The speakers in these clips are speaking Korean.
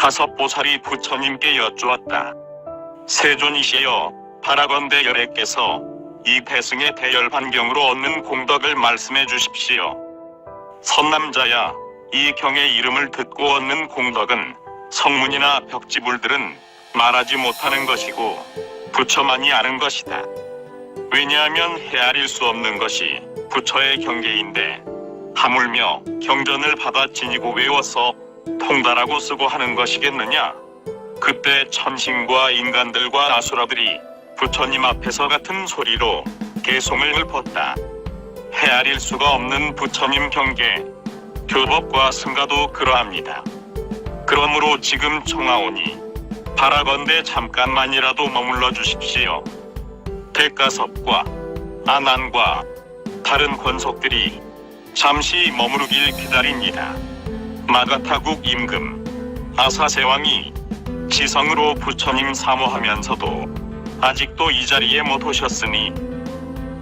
가섭보살이 부처님께 여쭈었다. 세존이시여, 바라건대 열애께서 이 대승의 대열 반경으로 얻는 공덕을 말씀해 주십시오. 선남자야, 이 경의 이름을 듣고 얻는 공덕은 성문이나 벽지불들은 말하지 못하는 것이고 부처만이 아는 것이다. 왜냐하면 헤아릴 수 없는 것이 부처의 경계인데 하물며 경전을 받아 지니고 외워서 통달하고 쓰고 하는 것이겠느냐? 그때 천신과 인간들과 아수라들이 부처님 앞에서 같은 소리로 개송을 읊었다. 헤아릴 수가 없는 부처님 경계, 교법과 승가도 그러합니다. 그러므로 지금 청하오니 바라건대 잠깐만이라도 머물러 주십시오. 대가섭과 아난과 다른 권속들이 잠시 머무르길 기다립니다. 마가타국 임금 아사세왕이 지성으로 부처님 사모하면서도 아직도 이 자리에 못 오셨으니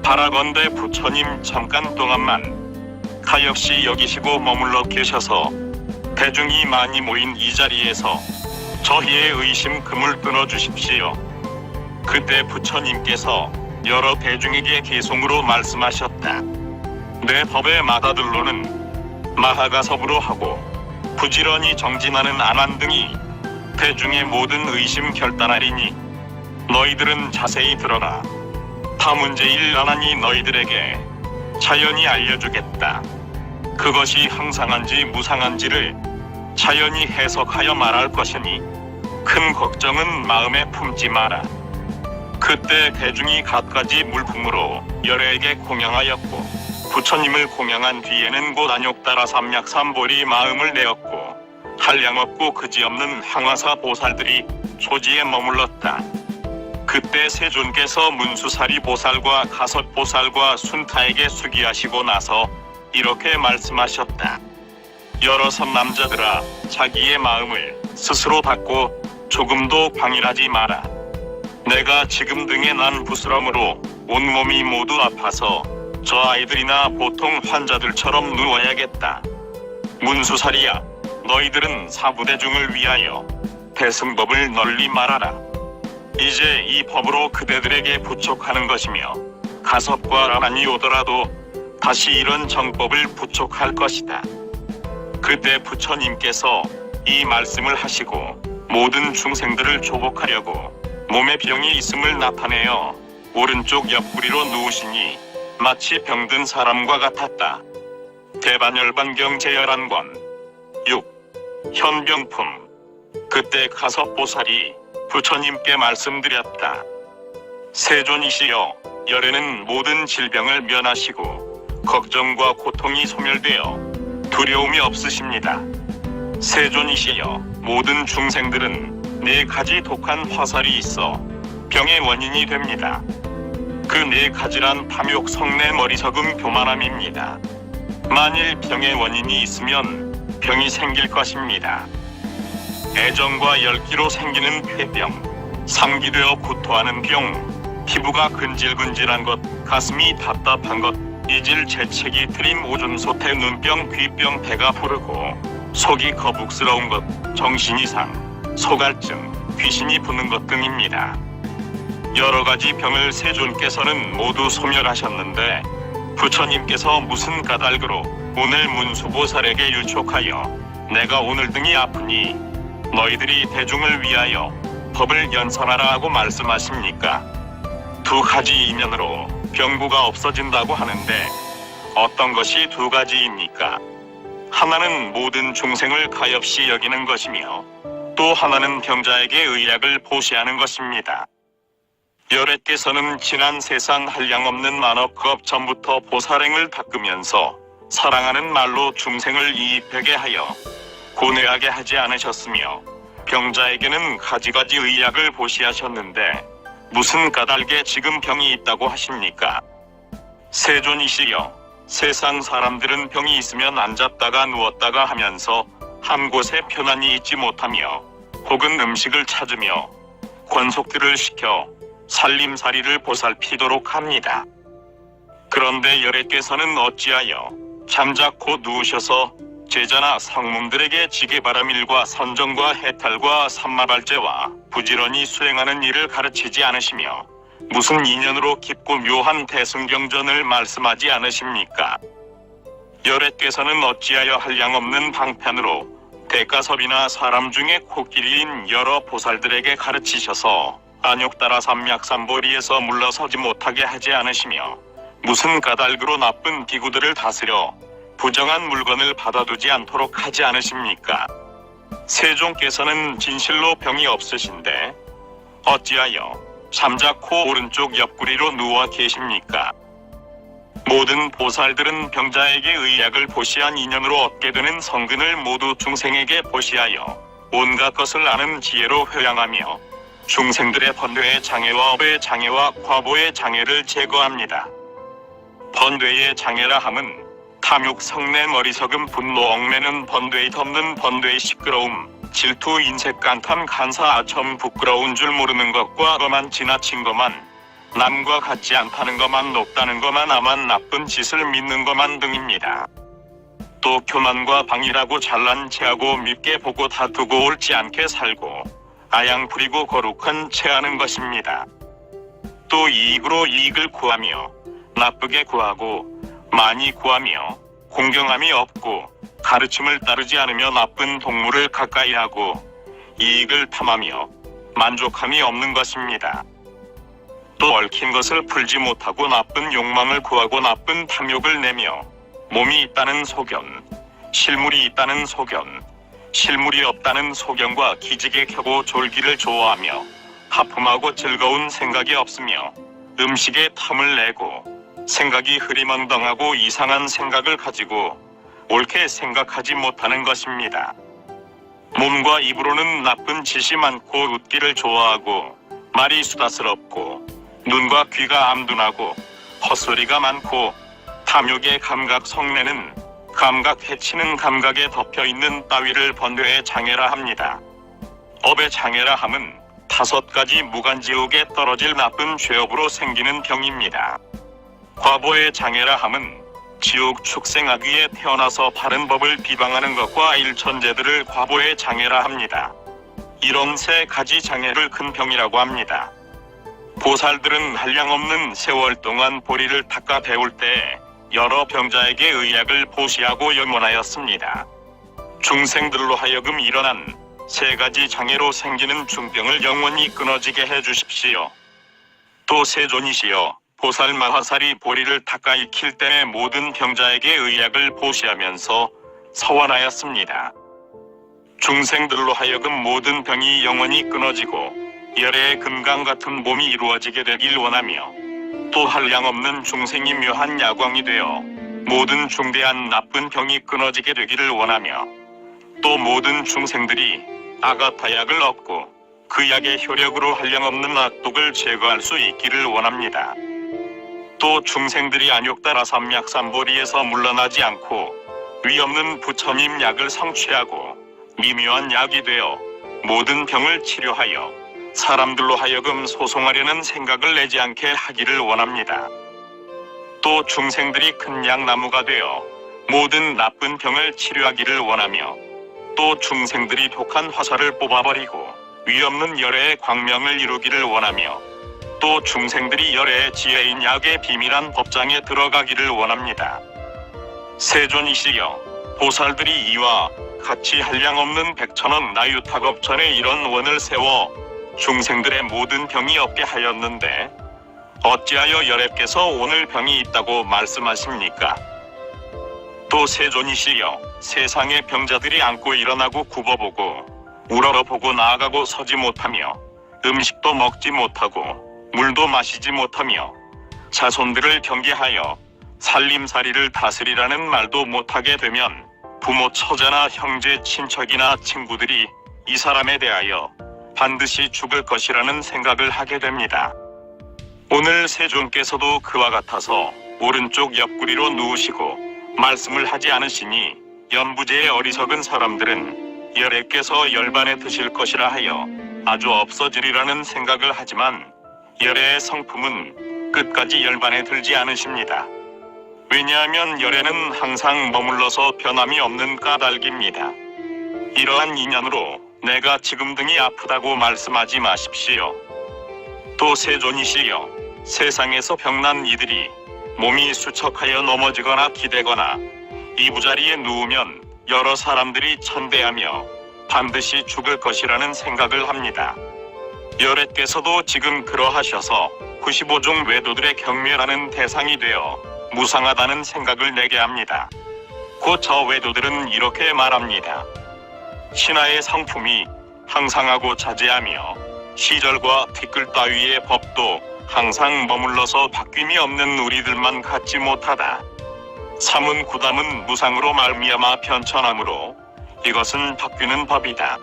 바라건대 부처님 잠깐 동안만 가엾이 여기시고 머물러 계셔서 대중이 많이 모인 이 자리에서 저희의 의심 금을 끊어주십시오. 그때 부처님께서 여러 대중에게 개송으로 말씀하셨다. 내 법의 마다들로는 마하가섭으로 하고 부지런히 정진하는 아난 등이 대중의 모든 의심 결단하리니 너희들은 자세히 들어라. 타문제일 아난이 너희들에게 자연히 알려주겠다. 그것이 항상한지 무상한지를 자연히 해석하여 말할 것이니 큰 걱정은 마음에 품지 마라. 그때 대중이 갖가지 물품으로 열애에게 공양하였고 부처님을 공양한 뒤에는 곧 안욕따라 삼약삼보리 마음을 내었고 한량없고 그지없는 항화사 보살들이 초지에 머물렀다. 그때 세존께서 문수사리 보살과 가섭보살과 순타에게 수기하시고 나서 이렇게 말씀하셨다. 여러 선남자들아, 자기의 마음을 스스로 닫고 조금도 방일하지 마라. 내가 지금 등에 난 부스럼으로 온몸이 모두 아파서 저 아이들이나 보통 환자들처럼 누워야겠다. 문수사리야, 너희들은 사부대중을 위하여 대승법을 널리 말하라. 이제 이 법으로 그대들에게 부촉하는 것이며 가섭과 아난이 오더라도 다시 이런 정법을 부촉할 것이다. 그때 부처님께서 이 말씀을 하시고 모든 중생들을 조복하려고 몸에 병이 있음을 나타내어 오른쪽 옆구리로 누우시니 마치 병든 사람과 같았다. 대반열반경 제11권 6. 현병품. 그때 가섭보살이 부처님께 말씀드렸다. 세존이시여, 열애는 모든 질병을 면하시고 걱정과 고통이 소멸되어 두려움이 없으십니다. 세존이시여, 모든 중생들은 4가지 독한 화살이 있어 병의 원인이 됩니다. 그 4가지란 탐욕, 성내, 머리석음, 교만함입니다. 만일 병의 원인이 있으면 병이 생길 것입니다. 애정과 열기로 생기는 폐병, 상기되어 구토하는 병, 피부가 근질근질한 것, 가슴이 답답한 것, 이질, 재채기, 트림, 오줌, 소태, 눈병, 귀병, 배가 부르고 속이 거북스러운 것, 정신이상, 소갈증, 귀신이 부는 것 등입니다. 여러 가지 병을 세존께서는 모두 소멸하셨는데 부처님께서 무슨 까닭으로 오늘 문수보살에게 유촉하여 내가 오늘 등이 아프니 너희들이 대중을 위하여 법을 연설하라 하고 말씀하십니까? 2가지 이면으로 병구가 없어진다고 하는데 어떤 것이 2가지입니까? 하나는 모든 중생을 가엾이 여기는 것이며 또 하나는 병자에게 의약을 보시하는 것입니다. 열애께서는 지난 세상 한량없는 만억급 전부터 보살행을 닦으면서 사랑하는 말로 중생을 이입하게 하여 고뇌하게 하지 않으셨으며 병자에게는 가지가지 의약을 보시하셨는데 무슨 까닭에 지금 병이 있다고 하십니까? 세존이시여, 세상 사람들은 병이 있으면 앉았다가 누웠다가 하면서 한 곳에 편안히 있지 못하며 혹은 음식을 찾으며 권속들을 시켜 살림살이를 보살피도록 합니다. 그런데 열애께서는 어찌하여 잠자코 누우셔서 제자나 성문들에게 지게바람일과 선정과 해탈과 삼마발제와 부지런히 수행하는 일을 가르치지 않으시며 무슨 인연으로 깊고 묘한 대승경전을 말씀하지 않으십니까? 열애께서는 어찌하여 한량없는 방편으로 대가섭이나 사람 중에 코끼리인 여러 보살들에게 가르치셔서 안욕따라 삼약삼보리에서 물러서지 못하게 하지 않으시며 무슨 까닭으로 나쁜 기구들을 다스려 부정한 물건을 받아두지 않도록 하지 않으십니까? 세종께서는 진실로 병이 없으신데 어찌하여 잠자코 오른쪽 옆구리로 누워 계십니까? 모든 보살들은 병자에게 의약을 보시한 인연으로 얻게 되는 성근을 모두 중생에게 보시하여 온갖 것을 아는 지혜로 회양하며 중생들의 번뇌의 장애와 업의 장애와 과보의 장애를 제거합니다. 번뇌의 장애라 함은 탐욕, 성내, 머리석음, 분노, 얽매는 번뇌, 덮는 번뇌, 시끄러움, 질투, 인색, 간탐, 간사, 아첨, 부끄러운 줄 모르는 것과 거만 지나친 것만, 남과 같지 않다는 것만, 높다는 것만, 아만 나쁜 짓을 믿는 것만 등입니다. 또 교만과 방일하고 잘난 체하고 밉게 보고 다투고 옳지 않게 살고 아양 부리고 거룩한 체하는 것입니다. 또 이익으로 이익을 구하며 나쁘게 구하고 많이 구하며 공경함이 없고 가르침을 따르지 않으며 나쁜 동물을 가까이 하고 이익을 탐하며 만족함이 없는 것입니다. 또 얽힌 것을 풀지 못하고 나쁜 욕망을 구하고 나쁜 탐욕을 내며 몸이 있다는 소견, 실물이 있다는 소견, 실물이 없다는 소견과 기지개 켜고 졸기를 좋아하며 하품하고 즐거운 생각이 없으며 음식에 탐을 내고 생각이 흐리멍덩하고 이상한 생각을 가지고 옳게 생각하지 못하는 것입니다. 몸과 입으로는 나쁜 짓이 많고 웃기를 좋아하고 말이 수다스럽고 눈과 귀가 암둔하고 헛소리가 많고 탐욕의 감각 성내는 감각 해치는 감각에 덮여있는 따위를 번뇌의 장애라 합니다. 업의 장애라 함은 5가지 무간지옥에 떨어질 나쁜 죄업으로 생기는 병입니다. 과보의 장애라 함은 지옥 축생악귀에 태어나서 바른 법을 비방하는 것과 일천재들을 과보의 장애라 합니다. 이런 3가지 장애를 큰 병이라고 합니다. 보살들은 한량없는 세월 동안 보리를 닦아 배울 때 여러 병자에게 의약을 보시하고 염원하였습니다. 중생들로 하여금 일어난 3가지 장애로 생기는 중병을 영원히 끊어지게 해주십시오. 또 세존이시여 보살 마화살이 보리를 닦아 익힐 때에 모든 병자에게 의약을 보시하면서 서원하였습니다. 중생들로 하여금 모든 병이 영원히 끊어지고 열애의 금강 같은 몸이 이루어지게 되길 원하며 또 한량없는 중생이 묘한 야광이 되어 모든 중대한 나쁜 병이 끊어지게 되기를 원하며 또 모든 중생들이 아가타약을 얻고 그 약의 효력으로 한량없는 악독을 제거할 수 있기를 원합니다. 또 중생들이 안욕따라 삼약삼보리에서 물러나지 않고 위없는 부처님 약을 성취하고 미묘한 약이 되어 모든 병을 치료하여 사람들로 하여금 소송하려는 생각을 내지 않게 하기를 원합니다. 또 중생들이 큰 약나무가 되어 모든 나쁜 병을 치료하기를 원하며 또 중생들이 독한 화살을 뽑아버리고 위없는 열애의 광명을 이루기를 원하며 또 중생들이 열애의 지혜인 약의 비밀한 법장에 들어가기를 원합니다. 세존이시여 보살들이 이와 같이 한량없는 100,000원 나유탁업전에 이런 원을 세워 중생들의 모든 병이 없게 하였는데 어찌하여 열애께서 오늘 병이 있다고 말씀하십니까? 또 세존이시여 세상의 병자들이 앉고 일어나고 굽어보고 우러러보고 나아가고 서지 못하며 음식도 먹지 못하고 물도 마시지 못하며 자손들을 경계하여 살림살이를 다스리라는 말도 못하게 되면 부모 처자나 형제 친척이나 친구들이 이 사람에 대하여 반드시 죽을 것이라는 생각을 하게 됩니다. 오늘 세존께서도 그와 같아서 오른쪽 옆구리로 누우시고 말씀을 하지 않으시니 연부제의 어리석은 사람들은 열애께서 열반에 드실 것이라 하여 아주 없어지리라는 생각을 하지만 열애의 성품은 끝까지 열반에 들지 않으십니다. 왜냐하면 열에는 항상 머물러서 변함이 없는 까닭입니다. 이러한 인연으로 내가 지금 등이 아프다고 말씀하지 마십시오. 또 세존이시여, 세상에서 병난 이들이 몸이 수척하여 넘어지거나 기대거나 이부자리에 누우면 여러 사람들이 천대하며 반드시 죽을 것이라는 생각을 합니다. 열애께서도 지금 그러하셔서 95종 외도들의 경멸하는 대상이 되어 무상하다는 생각을 내게 합니다. 곧 저 외도들은 이렇게 말합니다. 신하의 성품이 항상하고 자제하며 시절과 티끌 따위의 법도 항상 머물러서 바뀜이 없는 우리들만 갖지 못하다. 삼은 구담은 무상으로 말미암아 편천함으로 이것은 바뀌는 법이다.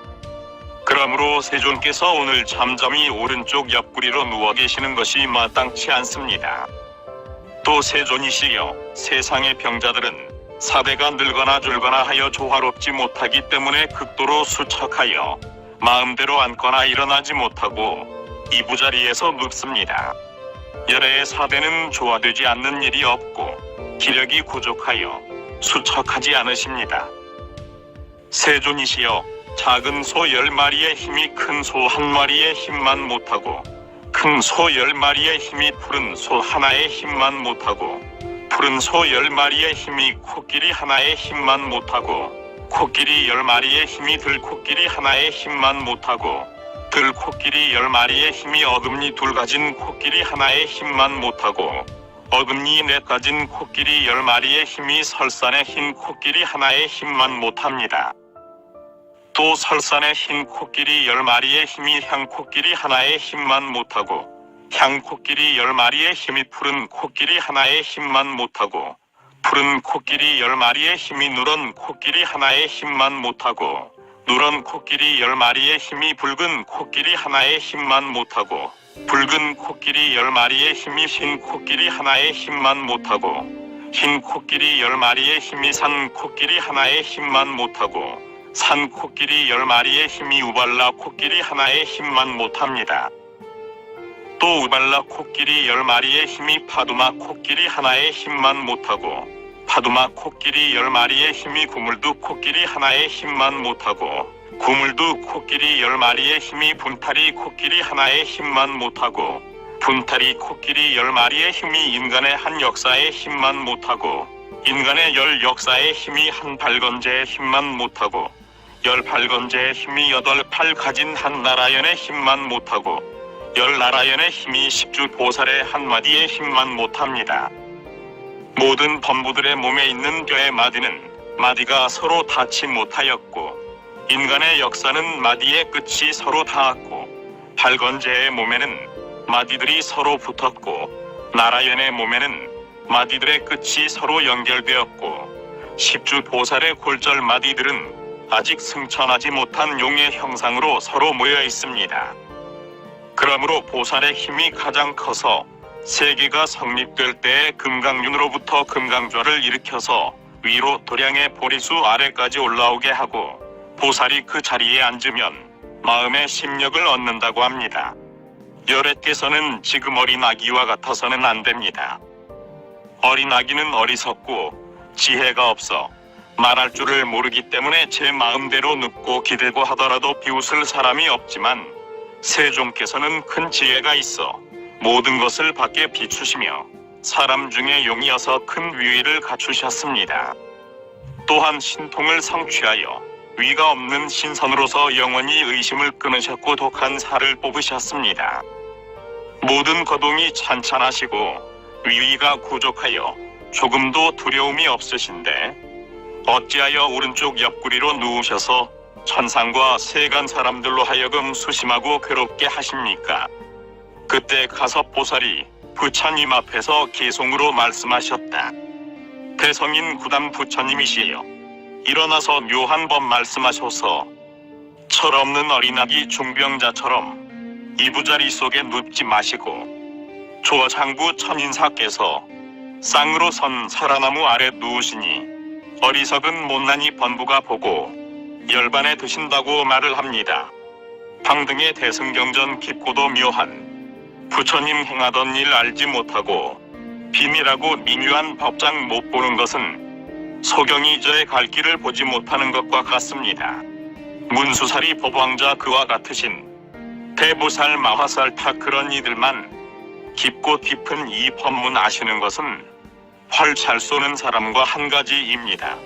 그러므로 세존께서 오늘 잠잠히 오른쪽 옆구리로 누워 계시는 것이 마땅치 않습니다. 또 세존이시여, 세상의 병자들은 사대가 늙거나 줄거나 하여 조화롭지 못하기 때문에 극도로 수척하여 마음대로 앉거나 일어나지 못하고 이부자리에서 눕습니다. 열애의 사대는 조화되지 않는 일이 없고 기력이 부족하여 수척하지 않으십니다. 세존이시여, 작은 소 10마리의 힘이 큰 소 1마리의 힘만 못하고 큰 소 10마리의 힘이 푸른 소 하나의 힘만 못하고 푸른 소 10마리의 힘이 코끼리 하나의 힘만 못하고 코끼리 10마리의 힘이 들코끼리 하나의 힘만 못하고 들코끼리 10마리의 힘이 어금니 둘 가진 코끼리 하나의 힘만 못하고 어금니 넷 가진 코끼리 10마리의 힘이 설산의 흰 코끼리 하나의 힘만 못합니다. 또 설산의 흰 코끼리 10마리의 힘이 향코끼리 하나의 힘만 못하고 향코끼리 10마리의 힘이 푸른 코끼리 하나의 힘만 못하고 푸른 코끼리 10마리의 힘이 누런 코끼리 하나의 힘만 못하고 누런 코끼리 10마리의 힘이 붉은 코끼리 하나의 힘만 못하고 붉은 코끼리 10마리의 힘이 흰 코끼리 하나의 힘만 못하고 흰 코끼리 10마리의 힘이 산 코끼리 하나의 힘만 못하고 산 코끼리 10마리의 힘이 우발라 코끼리 하나의 힘만 못합니다. 또 우발라 코끼리 10마리의 힘이 파두마 코끼리 하나의 힘만 못하고 파두마 코끼리 10마리의 힘이 구물두 코끼리 하나의 힘만 못하고 구물두 코끼리 10마리의 힘이 분타리 코끼리 하나의 힘만 못하고 분타리 코끼리 10마리의 힘이 인간의 한 역사의 힘만 못하고 인간의 10 역사의 힘이 한 발건제의 힘만 못하고 10 발건제의 힘이 8팔 가진 한 나라연의 힘만 못하고 10 나라연의 힘이 10주 보살의 한마디의 힘만 못합니다. 모든 범부들의 몸에 있는 뼈의 마디는 마디가 서로 닿지 못하였고 인간의 역사는 마디의 끝이 서로 닿았고 발건제의 몸에는 마디들이 서로 붙었고 나라연의 몸에는 마디들의 끝이 서로 연결되었고 10주 보살의 골절 마디들은 아직 승천하지 못한 용의 형상으로 서로 모여 있습니다. 그러므로 보살의 힘이 가장 커서 세계가 성립될 때에 금강윤으로부터 금강좌를 일으켜서 위로 도량의 보리수 아래까지 올라오게 하고 보살이 그 자리에 앉으면 마음의 심력을 얻는다고 합니다. 열애께서는 지금 어린 아기와 같아서는 안 됩니다. 어린 아기는 어리석고 지혜가 없어 말할 줄을 모르기 때문에 제 마음대로 눕고 기대고 하더라도 비웃을 사람이 없지만 세종께서는 큰 지혜가 있어 모든 것을 밖에 비추시며 사람 중에 용이어서 큰 위위를 갖추셨습니다. 또한 신통을 성취하여 위가 없는 신선으로서 영원히 의심을 끊으셨고 독한 살을 뽑으셨습니다. 모든 거동이 찬찬하시고 위위가 구족하여 조금도 두려움이 없으신데 어찌하여 오른쪽 옆구리로 누우셔서 천상과 세간 사람들로 하여금 수심하고 괴롭게 하십니까? 그때 가섭보살이 부처님 앞에서 기송으로 말씀하셨다. 대성인 구담 부처님이시여, 일어나서 묘한 법 말씀하소서. 철없는 어린아기 중병자처럼 이부자리 속에 눕지 마시고 조장부 천인사께서 쌍으로 선 사라나무 아래 누우시니 어리석은 못난이 번부가 보고 열반에 드신다고 말을 합니다. 방등의 대승경전 깊고도 묘한 부처님 행하던 일 알지 못하고 비밀하고 미묘한 법장 못 보는 것은 소경이 저의 갈 길을 보지 못하는 것과 같습니다. 문수살이 법왕자 그와 같으신 대보살 마화살 타 그런 이들만 깊고 깊은 이 법문 아시는 것은 활 잘 쏘는 사람과 한 가지입니다.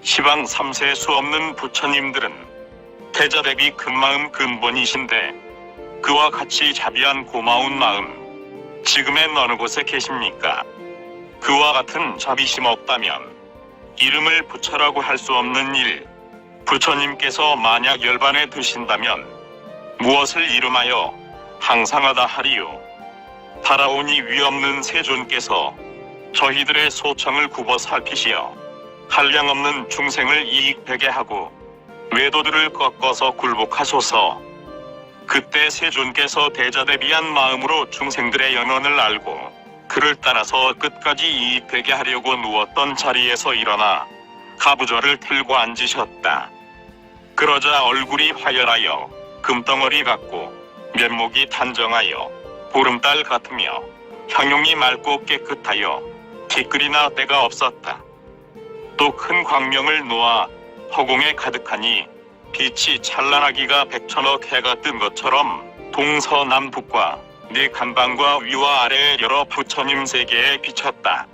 시방 3세 수 없는 부처님들은 대자대비 큰마음 근본이신데 그와 같이 자비한 고마운 마음 지금의 어느 곳에 계십니까? 그와 같은 자비심 없다면 이름을 부처라고 할 수 없는 일, 부처님께서 만약 열반에 드신다면 무엇을 이름하여 항상하다 하리요? 달아오니 위없는 세존께서 저희들의 소청을 굽어 살피시어 한량없는 중생을 이익되게 하고 외도들을 꺾어서 굴복하소서. 그때 세존께서 대자대비한 마음으로 중생들의 연원을 알고 그를 따라서 끝까지 이익되게 하려고 누웠던 자리에서 일어나 가부좌를 들고 앉으셨다. 그러자 얼굴이 화열하여 금덩어리 같고 면목이 단정하여 보름달 같으며 형용이 맑고 깨끗하여 티끌이나 때가 없었다. 또 큰 광명을 놓아 허공에 가득하니 빛이 찬란하기가 백천억 해가 뜬 것처럼 동서남북과 네 간방과 위와 아래의 여러 부처님 세계에 비쳤다.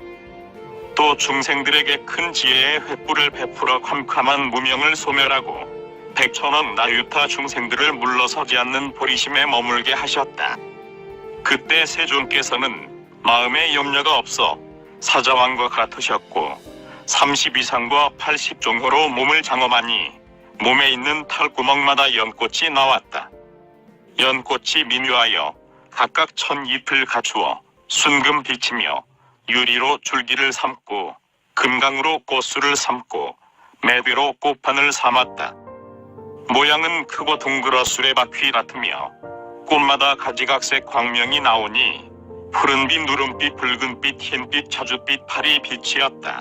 또 중생들에게 큰 지혜의 횃불을 베풀어 캄캄한 무명을 소멸하고 백천억 나유타 중생들을 물러서지 않는 보리심에 머물게 하셨다. 그때 세존께서는 마음에 염려가 없어 사자왕과 같으셨고 32상과 80종호로 몸을 장엄하니 몸에 있는 털구멍마다 연꽃이 나왔다. 연꽃이 미묘하여 각각 1000잎을 갖추어 순금 비치며 유리로 줄기를 삼고 금강으로 꽃술을 삼고 매대로 꽃판을 삼았다. 모양은 크고 둥글어 수레바퀴 같으며 꽃마다 가지각색 광명이 나오니 푸른빛, 누름빛, 붉은빛, 흰빛, 자줏빛, 파리 빛이었다.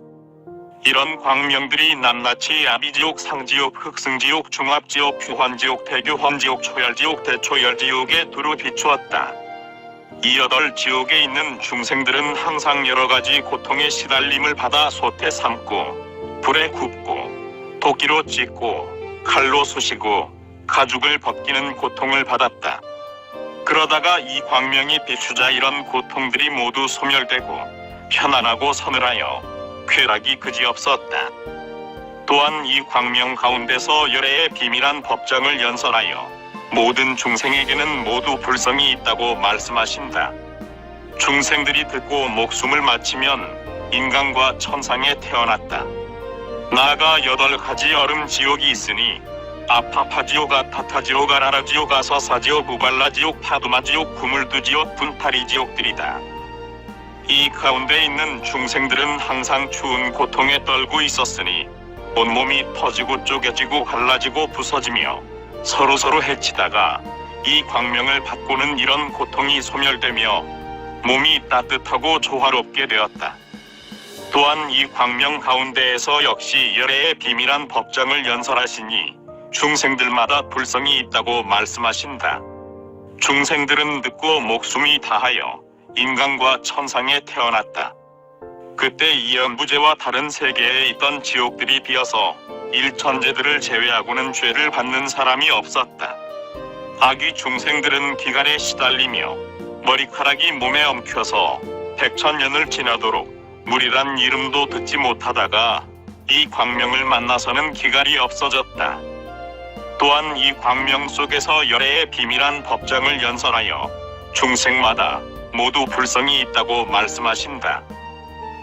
이런 광명들이 낱낱이 아비지옥, 상지옥, 흑승지옥, 중합지옥, 휴환지옥, 대교환지옥, 초열지옥, 대초열지옥에 두루 비추었다. 이 8지옥에 있는 중생들은 항상 여러가지 고통에 시달림을 받아 솥에 삶고 불에 굽고 도끼로 찢고 칼로 쑤시고 가죽을 벗기는 고통을 받았다. 그러다가 이 광명이 비추자 이런 고통들이 모두 소멸되고 편안하고 서늘하여 쾌락이 그지없었다. 또한 이 광명 가운데서 열애의 비밀한 법장을 연설하여 모든 중생에게는 모두 불성이 있다고 말씀하신다. 중생들이 듣고 목숨을 마치면 인간과 천상에 태어났다. 나아가 8가지 얼음 지옥이 있으니 아파파지옥, 아타타지옥, 아라라지옥, 아서사지옥, 우발라지옥, 파두마지옥, 구물두지옥, 분파리지옥들이다. 이 가운데 있는 중생들은 항상 추운 고통에 떨고 있었으니 온몸이 터지고 쪼개지고 갈라지고 부서지며 서로서로 해치다가 이 광명을 받고는 이런 고통이 소멸되며 몸이 따뜻하고 조화롭게 되었다. 또한 이 광명 가운데에서 역시 열애의 비밀한 법장을 연설하시니 중생들마다 불성이 있다고 말씀하신다. 중생들은 듣고 목숨이 다하여 인간과 천상에 태어났다. 그때 이 연부제와 다른 세계에 있던 지옥들이 비어서 일천제들을 제외하고는 죄를 받는 사람이 없었다. 악귀 중생들은 기간에 시달리며 머리카락이 몸에 엉켜서 100,000년을 지나도록 물이란 이름도 듣지 못하다가 이 광명을 만나서는 기갈이 없어졌다. 또한 이 광명 속에서 열애의 비밀한 법장을 연설하여 중생마다 모두 불성이 있다고 말씀하신다.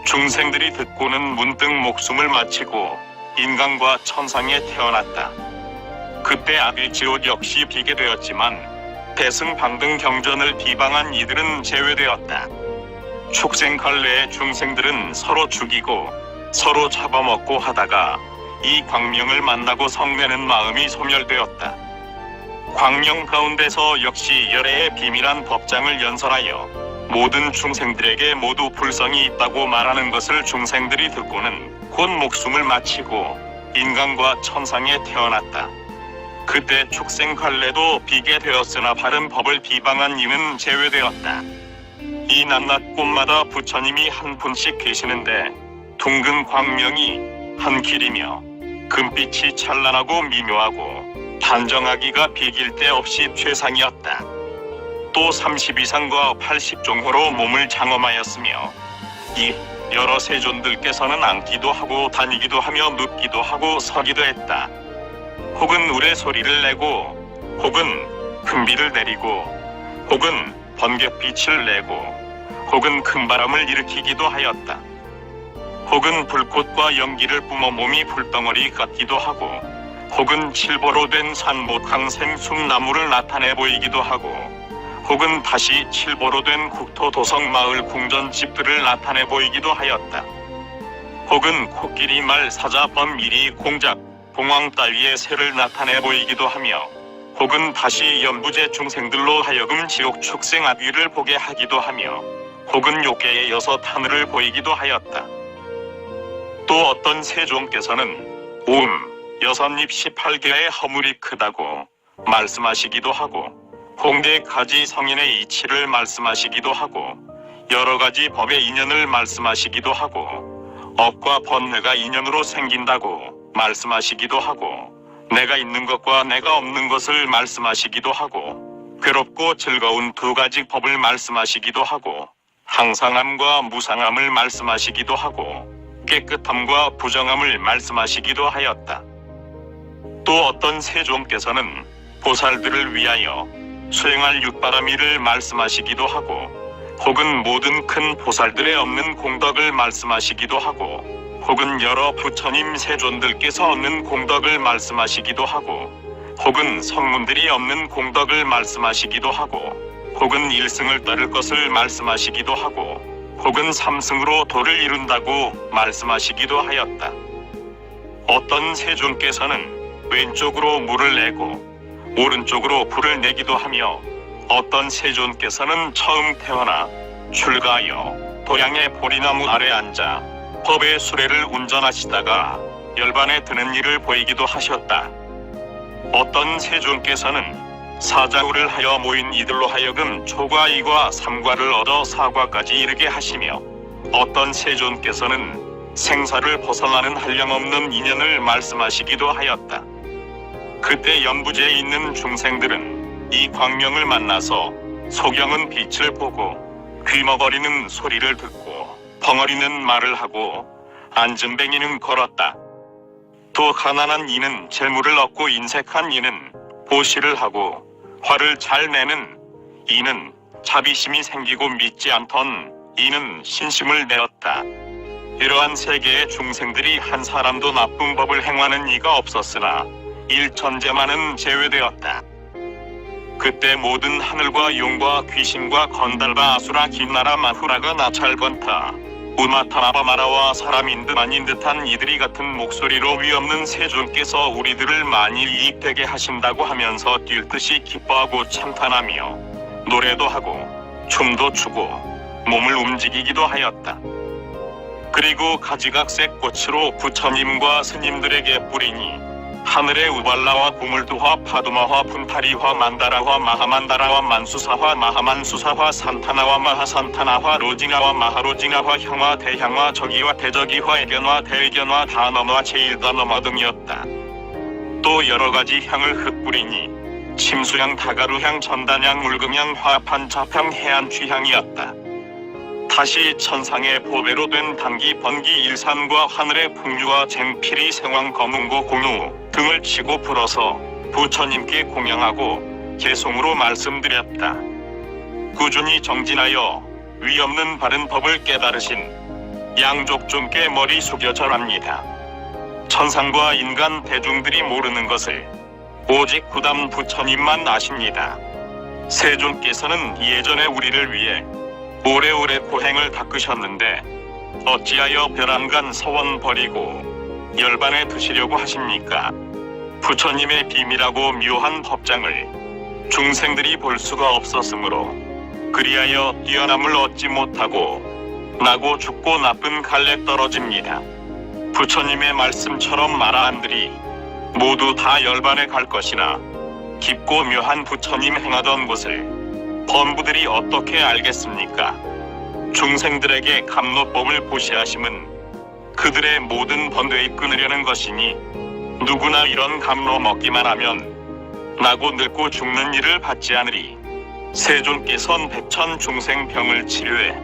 중생들이 듣고는 문득 목숨을 마치고 인간과 천상에 태어났다. 그때 악의 지옥 역시 비게 되었지만 대승방등 경전을 비방한 이들은 제외되었다. 축생갈래의 중생들은 서로 죽이고 서로 잡아먹고 하다가 이 광명을 만나고 성내는 마음이 소멸되었다. 광명 가운데서 역시 열애의 비밀한 법장을 연설하여 모든 중생들에게 모두 불성이 있다고 말하는 것을 중생들이 듣고는 곧 목숨을 마치고 인간과 천상에 태어났다. 그때 축생갈래도 비게 되었으나 바른 법을 비방한 이는 제외되었다. 이 이 낮낮 곳마다 부처님이 한 분씩 계시는데 둥근 광명이 한 길이며 금빛이 찬란하고 미묘하고 단정하기가 비길 데 없이 최상이었다. 또 30 이상과 80종호로 몸을 장엄하였으며 이 여러 세존들께서는 앉기도 하고 다니기도 하며 눕기도 하고 서기도 했다. 혹은 우레소리를 내고 혹은 큰비를 내리고 혹은 번갯빛을 내고 혹은 큰 바람을 일으키기도 하였다. 혹은 불꽃과 연기를 뿜어 몸이 불덩어리 같기도 하고 혹은 칠보로 된 산못 항생숭 나무를 나타내 보이기도 하고 혹은 다시 칠보로 된 국토 도성 마을 궁전집들을 나타내 보이기도 하였다. 혹은 코끼리 말 사자 범미리 공작 봉황 따위의 새를 나타내 보이기도 하며 혹은 다시 연부제 중생들로 하여금 지옥 축생 악귀를 보게 하기도 하며 혹은 욕계의 여섯 하늘을 보이기도 하였다. 또 어떤 세종께서는 여섯 잎 18개의 허물이 크다고 말씀하시기도 하고 홍대 가지 성인의 이치를 말씀하시기도 하고 여러 가지 법의 인연을 말씀하시기도 하고 업과 번뇌가 인연으로 생긴다고 말씀하시기도 하고 내가 있는 것과 내가 없는 것을 말씀하시기도 하고 괴롭고 즐거운 두 가지 법을 말씀하시기도 하고 항상함과 무상함을 말씀하시기도 하고 깨끗함과 부정함을 말씀하시기도 하였다. 또 어떤 세종께서는 보살들을 위하여 수행할 육바라미를 말씀하시기도 하고 혹은 모든 큰 보살들의 없는 공덕을 말씀하시기도 하고 혹은 여러 부처님 세존들께서 얻는 공덕을 말씀하시기도 하고 혹은 성문들이 없는 공덕을 말씀하시기도 하고 혹은 일승을 따를 것을 말씀하시기도 하고 혹은 삼승으로 도를 이룬다고 말씀하시기도 하였다. 어떤 세존께서는 왼쪽으로 물을 내고 오른쪽으로 불을 내기도 하며 어떤 세존께서는 처음 태어나 출가하여 도량의 보리나무 아래 앉아 법의 수레를 운전하시다가 열반에 드는 일을 보이기도 하셨다. 어떤 세존께서는 사자후를 하여 모인 이들로 하여금 초과 2과 3과를 얻어 4과까지 이르게 하시며 어떤 세존께서는 생사를 벗어나는 한량없는 인연을 말씀하시기도 하였다. 그때 연부제에 있는 중생들은 이 광명을 만나서 소경은 빛을 보고 귀머거리는 소리를 듣고 벙어리는 말을 하고 안진뱅이는 걸었다. 또 가난한 이는 재물을 얻고 인색한 이는 보시를 하고 화를 잘 내는 이는 자비심이 생기고 믿지 않던 이는 신심을 내었다. 이러한 세계의 중생들이 한 사람도 나쁜 법을 행하는 이가 없었으나 일천재만은 제외되었다. 그때 모든 하늘과 용과 귀신과 건달과 아수라 김나라 마후라가 나찰건타 우마타나바마라와 사람인 듯 아닌 듯한 이들이 같은 목소리로 위없는 세존께서 우리들을 만일 이익되게 하신다고 하면서 뛸 듯이 기뻐하고 참탄하며 노래도 하고 춤도 추고 몸을 움직이기도 하였다. 그리고 가지각색 꽃으로 부처님과 스님들에게 뿌리니 하늘의 우발라와 구물두화 파두마화 분타리화 만다라화 마하만다라화 만수사화 마하만수사화 산타나와 마하산타나화 로징아와 마하로징아화 향화 대향화 저기화 대저기화 애견화 대견화 다넘화 제일다넘화 등이었다. 또 여러가지 향을 흩뿌리니 침수향 다가루향 전단향 물금향 화판 자향 해안취향이었다. 다시 천상의 보배로 된 단기 번기 일산과 하늘의 풍류와 쟁필이 생황 검은고 공유 등을 치고 불어서 부처님께 공양하고 개송으로 말씀드렸다. 꾸준히 정진하여 위없는 바른 법을 깨달으신 양족중께 머리 숙여 절합니다. 천상과 인간 대중들이 모르는 것을 오직 구담 부처님만 아십니다. 세존께서는 예전에 우리를 위해 오래오래 고행을 닦으셨는데 어찌하여 벼랑간 서원 버리고 열반에 드시려고 하십니까? 부처님의 비밀하고 묘한 법장을 중생들이 볼 수가 없었으므로 그리하여 뛰어남을 얻지 못하고 나고 죽고 나쁜 갈래 떨어집니다. 부처님의 말씀처럼 마라한들이 모두 다 열반에 갈 것이나 깊고 묘한 부처님 행하던 곳을 범부들이 어떻게 알겠습니까? 중생들에게 감로법을 고시하심은 그들의 모든 번뇌에 끊으려는 것이니 누구나 이런 감로 먹기만 하면 나고 늙고 죽는 일을 받지 않으리. 세존께선 백천 중생 병을 치료해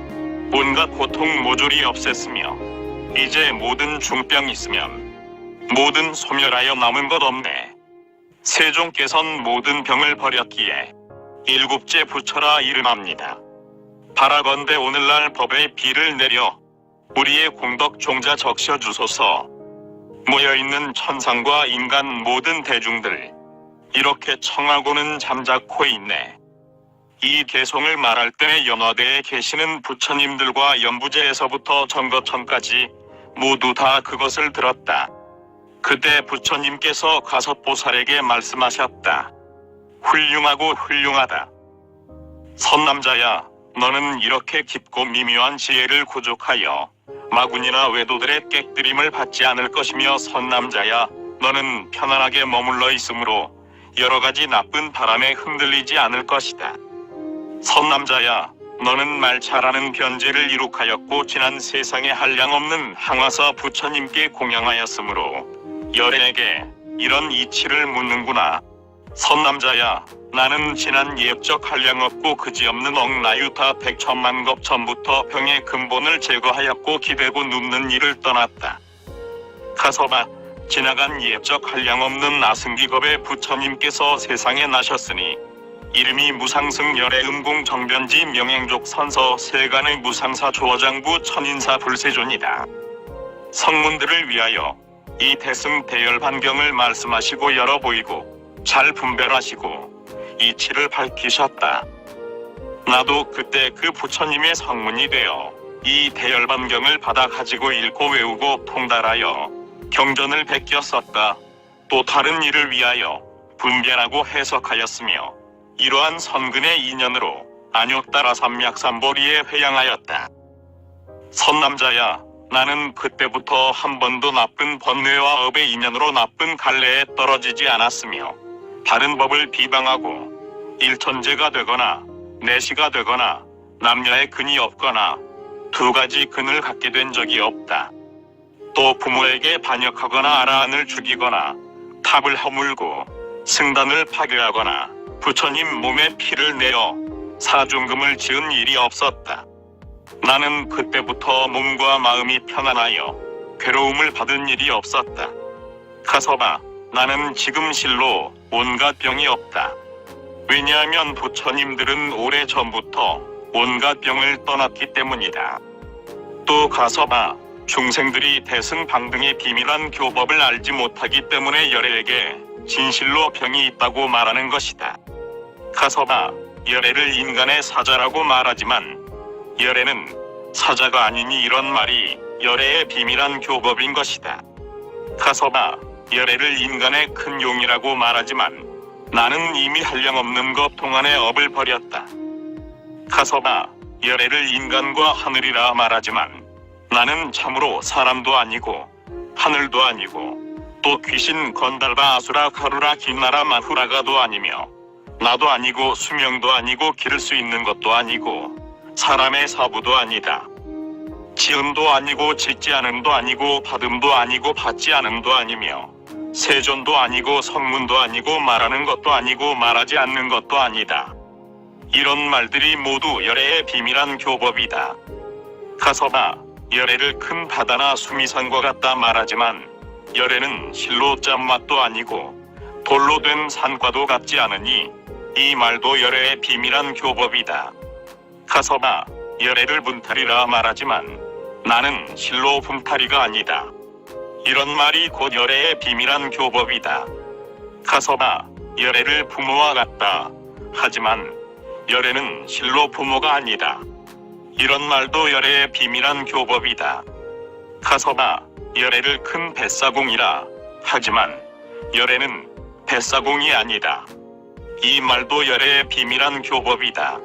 온갖 고통 모조리 없앴으며 이제 모든 중병 있으면 모든 소멸하여 남은 것 없네. 세종께선 모든 병을 버렸기에 일곱째 부처라 이름합니다. 바라건대 오늘날 법의 비를 내려 우리의 공덕 종자 적셔 주소서. 모여있는 천상과 인간 모든 대중들 이렇게 청하고는 잠자코 있네. 이 개송을 말할 때 연화대에 계시는 부처님들과 연부제에서부터 정거천까지 모두 다 그것을 들었다. 그때 부처님께서 가섭보살에게 말씀하셨다. 훌륭하고 훌륭하다. 선남자야, 너는 이렇게 깊고 미묘한 지혜를 구족하여 마군이나 외도들의 객들임을 받지 않을 것이며 선남자야, 너는 편안하게 머물러 있으므로 여러 가지 나쁜 바람에 흔들리지 않을 것이다. 선남자야, 너는 말 잘하는 변제를 이룩하였고 지난 세상에 한량없는 항화사 부처님께 공양하였으므로 열애에게 이런 이치를 묻는구나. 선남자야, 나는 지난 예적 한량없고 그지없는 억나유타 백천만겁 전부터 병의 근본을 제거하였고 기대고 눕는 일을 떠났다. 가서봐, 지나간 예적 한량없는 아승기겁의 부처님께서 세상에 나셨으니 이름이 무상승 열애 음공 정변지 명행족 선서 세간의 무상사 조어장부 천인사 불세존이다. 성문들을 위하여 이 대승 대열반경을 말씀하시고 열어 보이고 잘 분별하시고 이치를 밝히셨다. 나도 그때 그 부처님의 성문이 되어 이 대열반경을 받아 가지고 읽고 외우고 통달하여 경전을 베껴 썼다. 또 다른 일을 위하여 분별하고 해석하였으며 이러한 선근의 인연으로 안욕따라 삼약삼보리에 회양하였다. 선남자야, 나는 그때부터 한 번도 나쁜 번뇌와 업의 인연으로 나쁜 갈래에 떨어지지 않았으며 다른 법을 비방하고 일천재가 되거나 내시가 되거나 남녀의 근이 없거나 두 가지 근을 갖게 된 적이 없다. 또 부모에게 반역하거나 아라한을 죽이거나 탑을 허물고 승단을 파괴하거나 부처님 몸에 피를 내어 사중금을 지은 일이 없었다. 나는 그때부터 몸과 마음이 편안하여 괴로움을 받은 일이 없었다. 가서봐, 나는 지금 실로 온갖 병이 없다. 왜냐하면 부처님들은 오래전부터 온갖 병을 떠났기 때문이다. 또 가서봐, 중생들이 대승방등의 비밀한 교법을 알지 못하기 때문에 열애에게 진실로 병이 있다고 말하는 것이다. 가서봐, 열애를 인간의 사자라고 말하지만 열애는 사자가 아니니 이런 말이 열애의 비밀한 교법인 것이다. 가서봐, 열애를 인간의 큰 용이라고 말하지만 나는 이미 한량없는 것 동안의 업을 버렸다. 가서봐, 열애를 인간과 하늘이라 말하지만 나는 참으로 사람도 아니고 하늘도 아니고 또 귀신 건달바 아수라 가루라 긴나라 마후라가도 아니며 나도 아니고 수명도 아니고 기를 수 있는 것도 아니고 사람의 사부도 아니다. 지음도 아니고 짓지 않음도 아니고 받음도 아니고 받지 않음도 아니며 세존도 아니고 성문도 아니고 말하는 것도 아니고 말하지 않는 것도 아니다. 이런 말들이 모두 열애의 비밀한 교법이다. 가서봐, 열애를 큰 바다나 수미산과 같다 말하지만 열애는 실로 짠맛도 아니고 돌로 된 산과도 같지 않으니 이 말도 열애의 비밀한 교법이다. 가서봐, 열애를 분탈이라 말하지만 나는 실로 분탈이가 아니다. 이런 말이 곧 열애의 비밀한 교법이다. 가서봐, 열애를 부모와 같다 하지만 열애는 실로 부모가 아니다. 이런 말도 열애의 비밀한 교법이다. 가서봐, 열애를 큰 뱃사공이라 하지만 열애는 뱃사공이 아니다. 이 말도 열애의 비밀한 교법이다.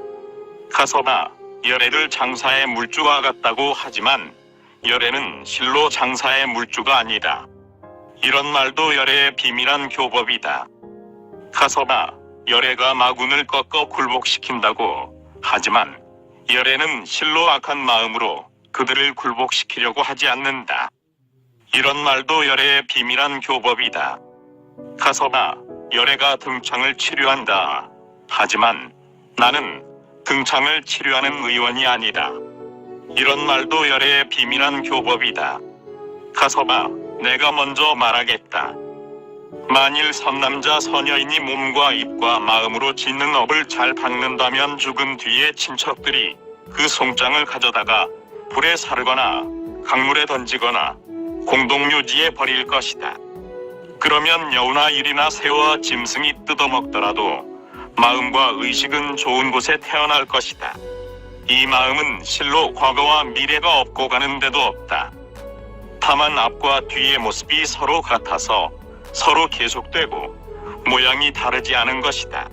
가서봐, 열애를 장사의 물주와 같다고 하지만 열애는 실로 장사의 물주가 아니다. 이런 말도 열애의 비밀한 교법이다. 가서봐, 열애가 마군을 꺾어 굴복시킨다고 하지만 열애는 실로 악한 마음으로 그들을 굴복시키려고 하지 않는다. 이런 말도 열애의 비밀한 교법이다. 가서 봐, 열애가 등창을 치료한다. 하지만 나는 등창을 치료하는 의원이 아니다. 이런 말도 열애의 비밀한 교법이다. 가서 봐, 내가 먼저 말하겠다. 만일 선남자 선여인이 몸과 입과 마음으로 짓는 업을 잘 닦는다면 죽은 뒤에 친척들이 그 송장을 가져다가 불에 사르거나 강물에 던지거나 공동묘지에 버릴 것이다. 그러면 여우나 일이나 새와 짐승이 뜯어먹더라도 마음과 의식은 좋은 곳에 태어날 것이다. 이 마음은 실로 과거와 미래가 없고 가는 데도 없다. 다만 앞과 뒤의 모습이 서로 같아서 서로 계속되고 모양이 다르지 않은 것이다.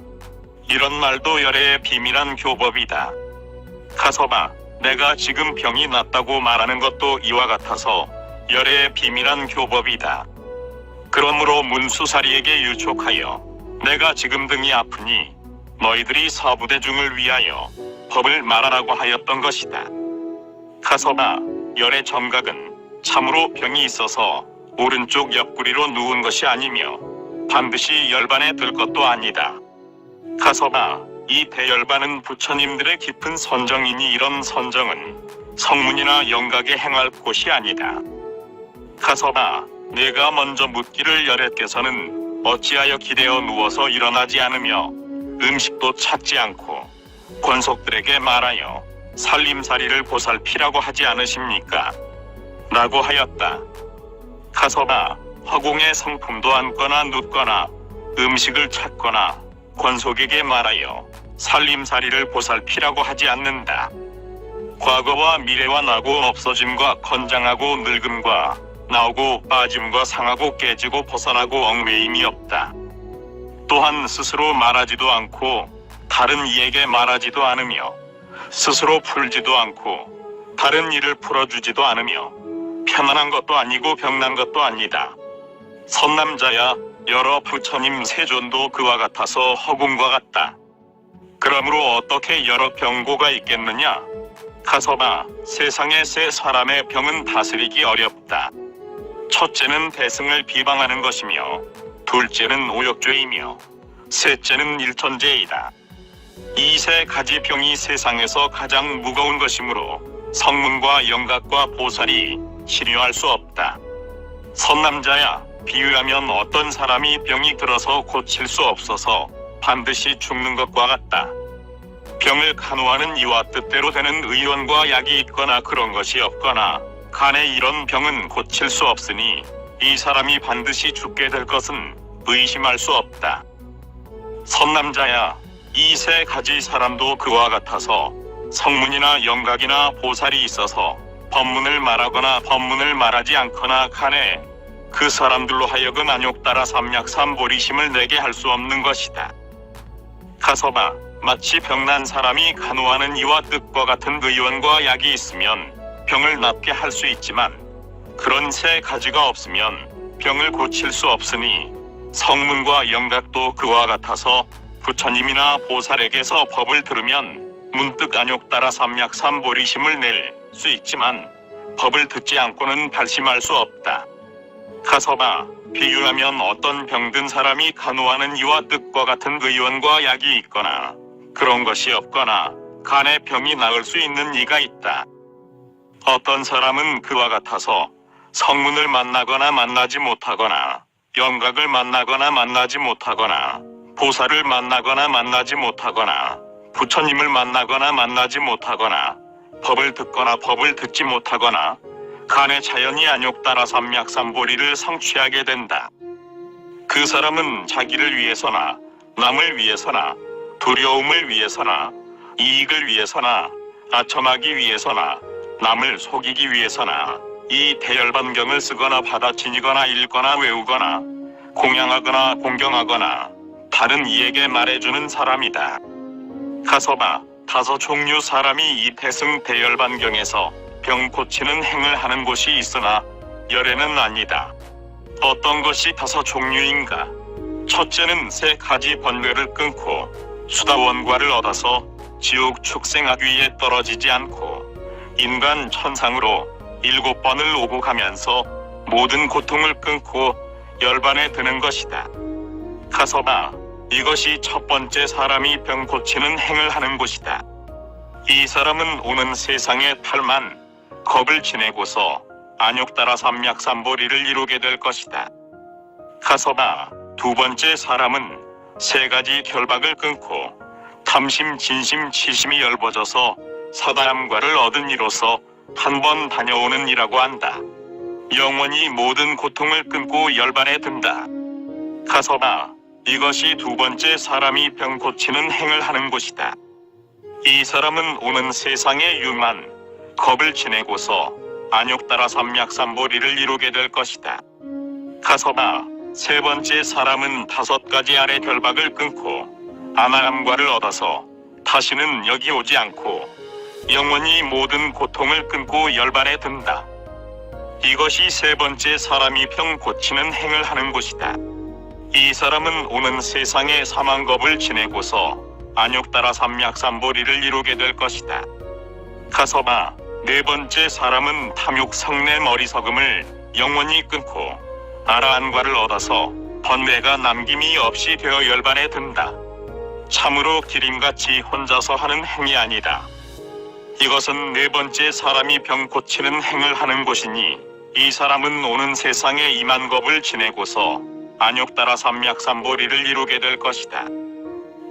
이런 말도 열애의 비밀한 교법이다. 가서 봐, 내가 지금 병이 낫다고 말하는 것도 이와 같아서 열애의 비밀한 교법이다. 그러므로 문수사리에게 유촉하여 내가 지금 등이 아프니 너희들이 서부대중을 위하여 법을 말하라고 하였던 것이다. 가서 봐, 열의 정각은 참으로 병이 있어서 오른쪽 옆구리로 누운 것이 아니며 반드시 열반에 들 것도 아니다. 가서 봐, 이 대열반은 부처님들의 깊은 선정이니 이런 선정은 성문이나 영각에 행할 곳이 아니다. 가서 봐, 내가 먼저 묻기를 열애께서는 어찌하여 기대어 누워서 일어나지 않으며 음식도 찾지 않고 권속들에게 말하여 살림살이를 보살피라고 하지 않으십니까? 라고 하였다. 가서 봐, 허공에 성품도 앉거나 눕거나 음식을 찾거나 권속에게 말하여 살림살이를 보살피라고 하지 않는다. 과거와 미래와 나고 없어짐과 건장하고 늙음과 나오고 빠짐과 상하고 깨지고 벗어나고 얽매임이 없다. 또한 스스로 말하지도 않고 다른 이에게 말하지도 않으며 스스로 풀지도 않고 다른 이를 풀어주지도 않으며 편안한 것도 아니고 병난 것도 아니다. 선남자야, 여러 부처님 세존도 그와 같아서 허공과 같다. 그러므로 어떻게 여러 병고가 있겠느냐? 가서 봐, 세상에 세 사람의 병은 다스리기 어렵다. 첫째는 대승을 비방하는 것이며 둘째는 오역죄이며 셋째는 일천죄이다. 이 세 가지 병이 세상에서 가장 무거운 것이므로 성문과 영각과 보살이 치료할 수 없다. 선남자야, 비유하면 어떤 사람이 병이 들어서 고칠 수 없어서 반드시 죽는 것과 같다. 병을 간호하는 이와 뜻대로 되는 의원과 약이 있거나 그런 것이 없거나 간에 이런 병은 고칠 수 없으니 이 사람이 반드시 죽게 될 것은 의심할 수 없다. 선남자야, 이 세 가지 사람도 그와 같아서 성문이나 영각이나 보살이 있어서 법문을 말하거나 법문을 말하지 않거나 간에 그 사람들로 하여금 안욕 따라 삼약삼보리심을 내게 할 수 없는 것이다. 가서 봐, 마치 병난 사람이 간호하는 이와 뜻과 같은 의원과 약이 있으면 병을 낫게 할 수 있지만 그런 세 가지가 없으면 병을 고칠 수 없으니 성문과 영각도 그와 같아서 부처님이나 보살에게서 법을 들으면 문득 안욕 따라 삼약삼보리심을 낼 수 있지만 법을 듣지 않고는 발심할 수 없다. 가서 봐, 비유하면 어떤 병든 사람이 간호하는 이와 뜻과 같은 의원과 약이 있거나 그런 것이 없거나 간의 병이 나을 수 있는 이가 있다. 어떤 사람은 그와 같아서 성문을 만나거나 만나지 못하거나 영각을 만나거나 만나지 못하거나 보살을 만나거나 만나지 못하거나 부처님을 만나거나 만나지 못하거나 법을 듣거나 법을 듣지 못하거나 간의 자연이 안욕 따라 삼약삼보리를 성취하게 된다. 그 사람은 자기를 위해서나 남을 위해서나 두려움을 위해서나 이익을 위해서나 아첨하기 위해서나 남을 속이기 위해서나 이 대열반경을 쓰거나 받아 지니거나 읽거나 외우거나 공양하거나 공경하거나 다른 이에게 말해주는 사람이다. 가서 봐, 다섯 종류 사람이 이 태승 대열반경에서 병 고치는 행을 하는 곳이 있으나 열애는 아니다. 어떤 것이 다섯 종류인가? 첫째는 세 가지 번뇌를 끊고 수다원과를 얻어서 지옥 축생아귀에 떨어지지 않고 인간 천상으로 7번을 오고 가면서 모든 고통을 끊고 열반에 드는 것이다. 가서 봐. 이것이 첫 번째 사람이 병 고치는 행을 하는 곳이다. 이 사람은 오는 세상에 탈만 겁을 지내고서 안욕따라 삼약삼보리를 이루게 될 것이다. 가서 봐. 두 번째 사람은 3가지 결박을 끊고 탐심, 진심, 치심이 열버져서 사다함과를 얻은 이로서 한 번 다녀오는 이라고 한다. 영원히 모든 고통을 끊고 열반에 든다. 가서 봐. 이것이 두 번째 사람이 병 고치는 행을 하는 곳이다. 이 사람은 오는 세상에 유만 겁을 지내고서 안욕따라 삼약삼보리를 이루게 될 것이다. 가서 봐. 세 번째 사람은 5가지 아래 결박을 끊고 아나함과를 얻어서 다시는 여기 오지 않고 영원히 모든 고통을 끊고 열반에 든다. 이것이 세 번째 사람이 병 고치는 행을 하는 곳이다. 이 사람은 오는 세상에 사망겁을 지내고서 안욕따라 삼약삼보리를 이루게 될 것이다. 가서 봐. 네 번째 사람은 탐욕, 성내, 머리석음을 영원히 끊고 아라한과를 얻어서 번뇌가 남김이 없이 되어 열반에 든다. 참으로 기림같이 혼자서 하는 행이 아니다. 이것은 네 번째 사람이 병 고치는 행을 하는 곳이니 이 사람은 오는 세상에 이만겁을 지내고서 안욕따라 삼약삼보리를 이루게 될 것이다.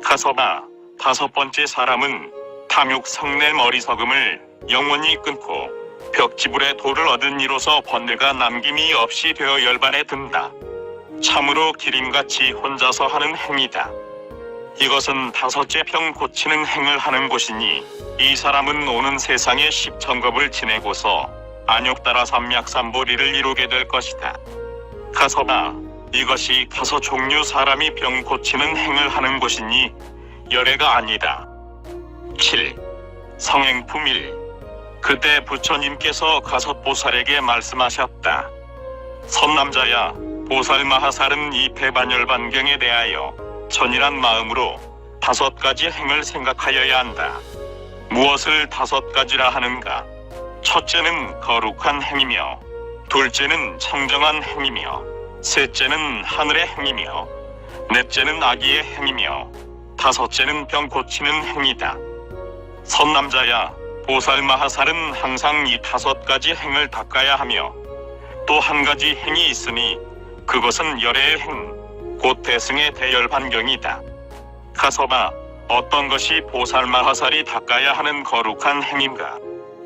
가서 봐. 5번째 사람은 탐욕, 성내, 머리석음을 영원히 끊고 벽지불에 도를 얻은 이로서 번뇌가 남김이 없이 되어 열반에 든다. 참으로 기림같이 혼자서 하는 행이다. 이것은 5째 병 고치는 행을 하는 곳이니 이 사람은 오는 세상에 10천겁을 지내고서 안욕따라 삼약삼보리를 이루게 될 것이다. 가서 봐. 이것이 5 종류 사람이 병 고치는 행을 하는 곳이니 열애가 아니다. 7. 성행품 1. 그때 부처님께서 가섭보살에게 말씀하셨다. 선남자야, 보살 마하살은 이 배반열반경에 대하여 전이란 마음으로 5가지 행을 생각하여야 한다. 무엇을 5가지라 하는가? 첫째는 거룩한 행이며, 둘째는 청정한 행이며, 셋째는 하늘의 행이며, 넷째는 아기의 행이며, 5째는 병 고치는 행이다. 선남자야, 보살 마하살은 항상 이 5가지 행을 닦아야 하며 또 한 가지 행이 있으니 그것은 열애의 행, 곧 대승의 대열반경이다. 가서 봐. 어떤 것이 보살 마하살이 닦아야 하는 거룩한 행인가?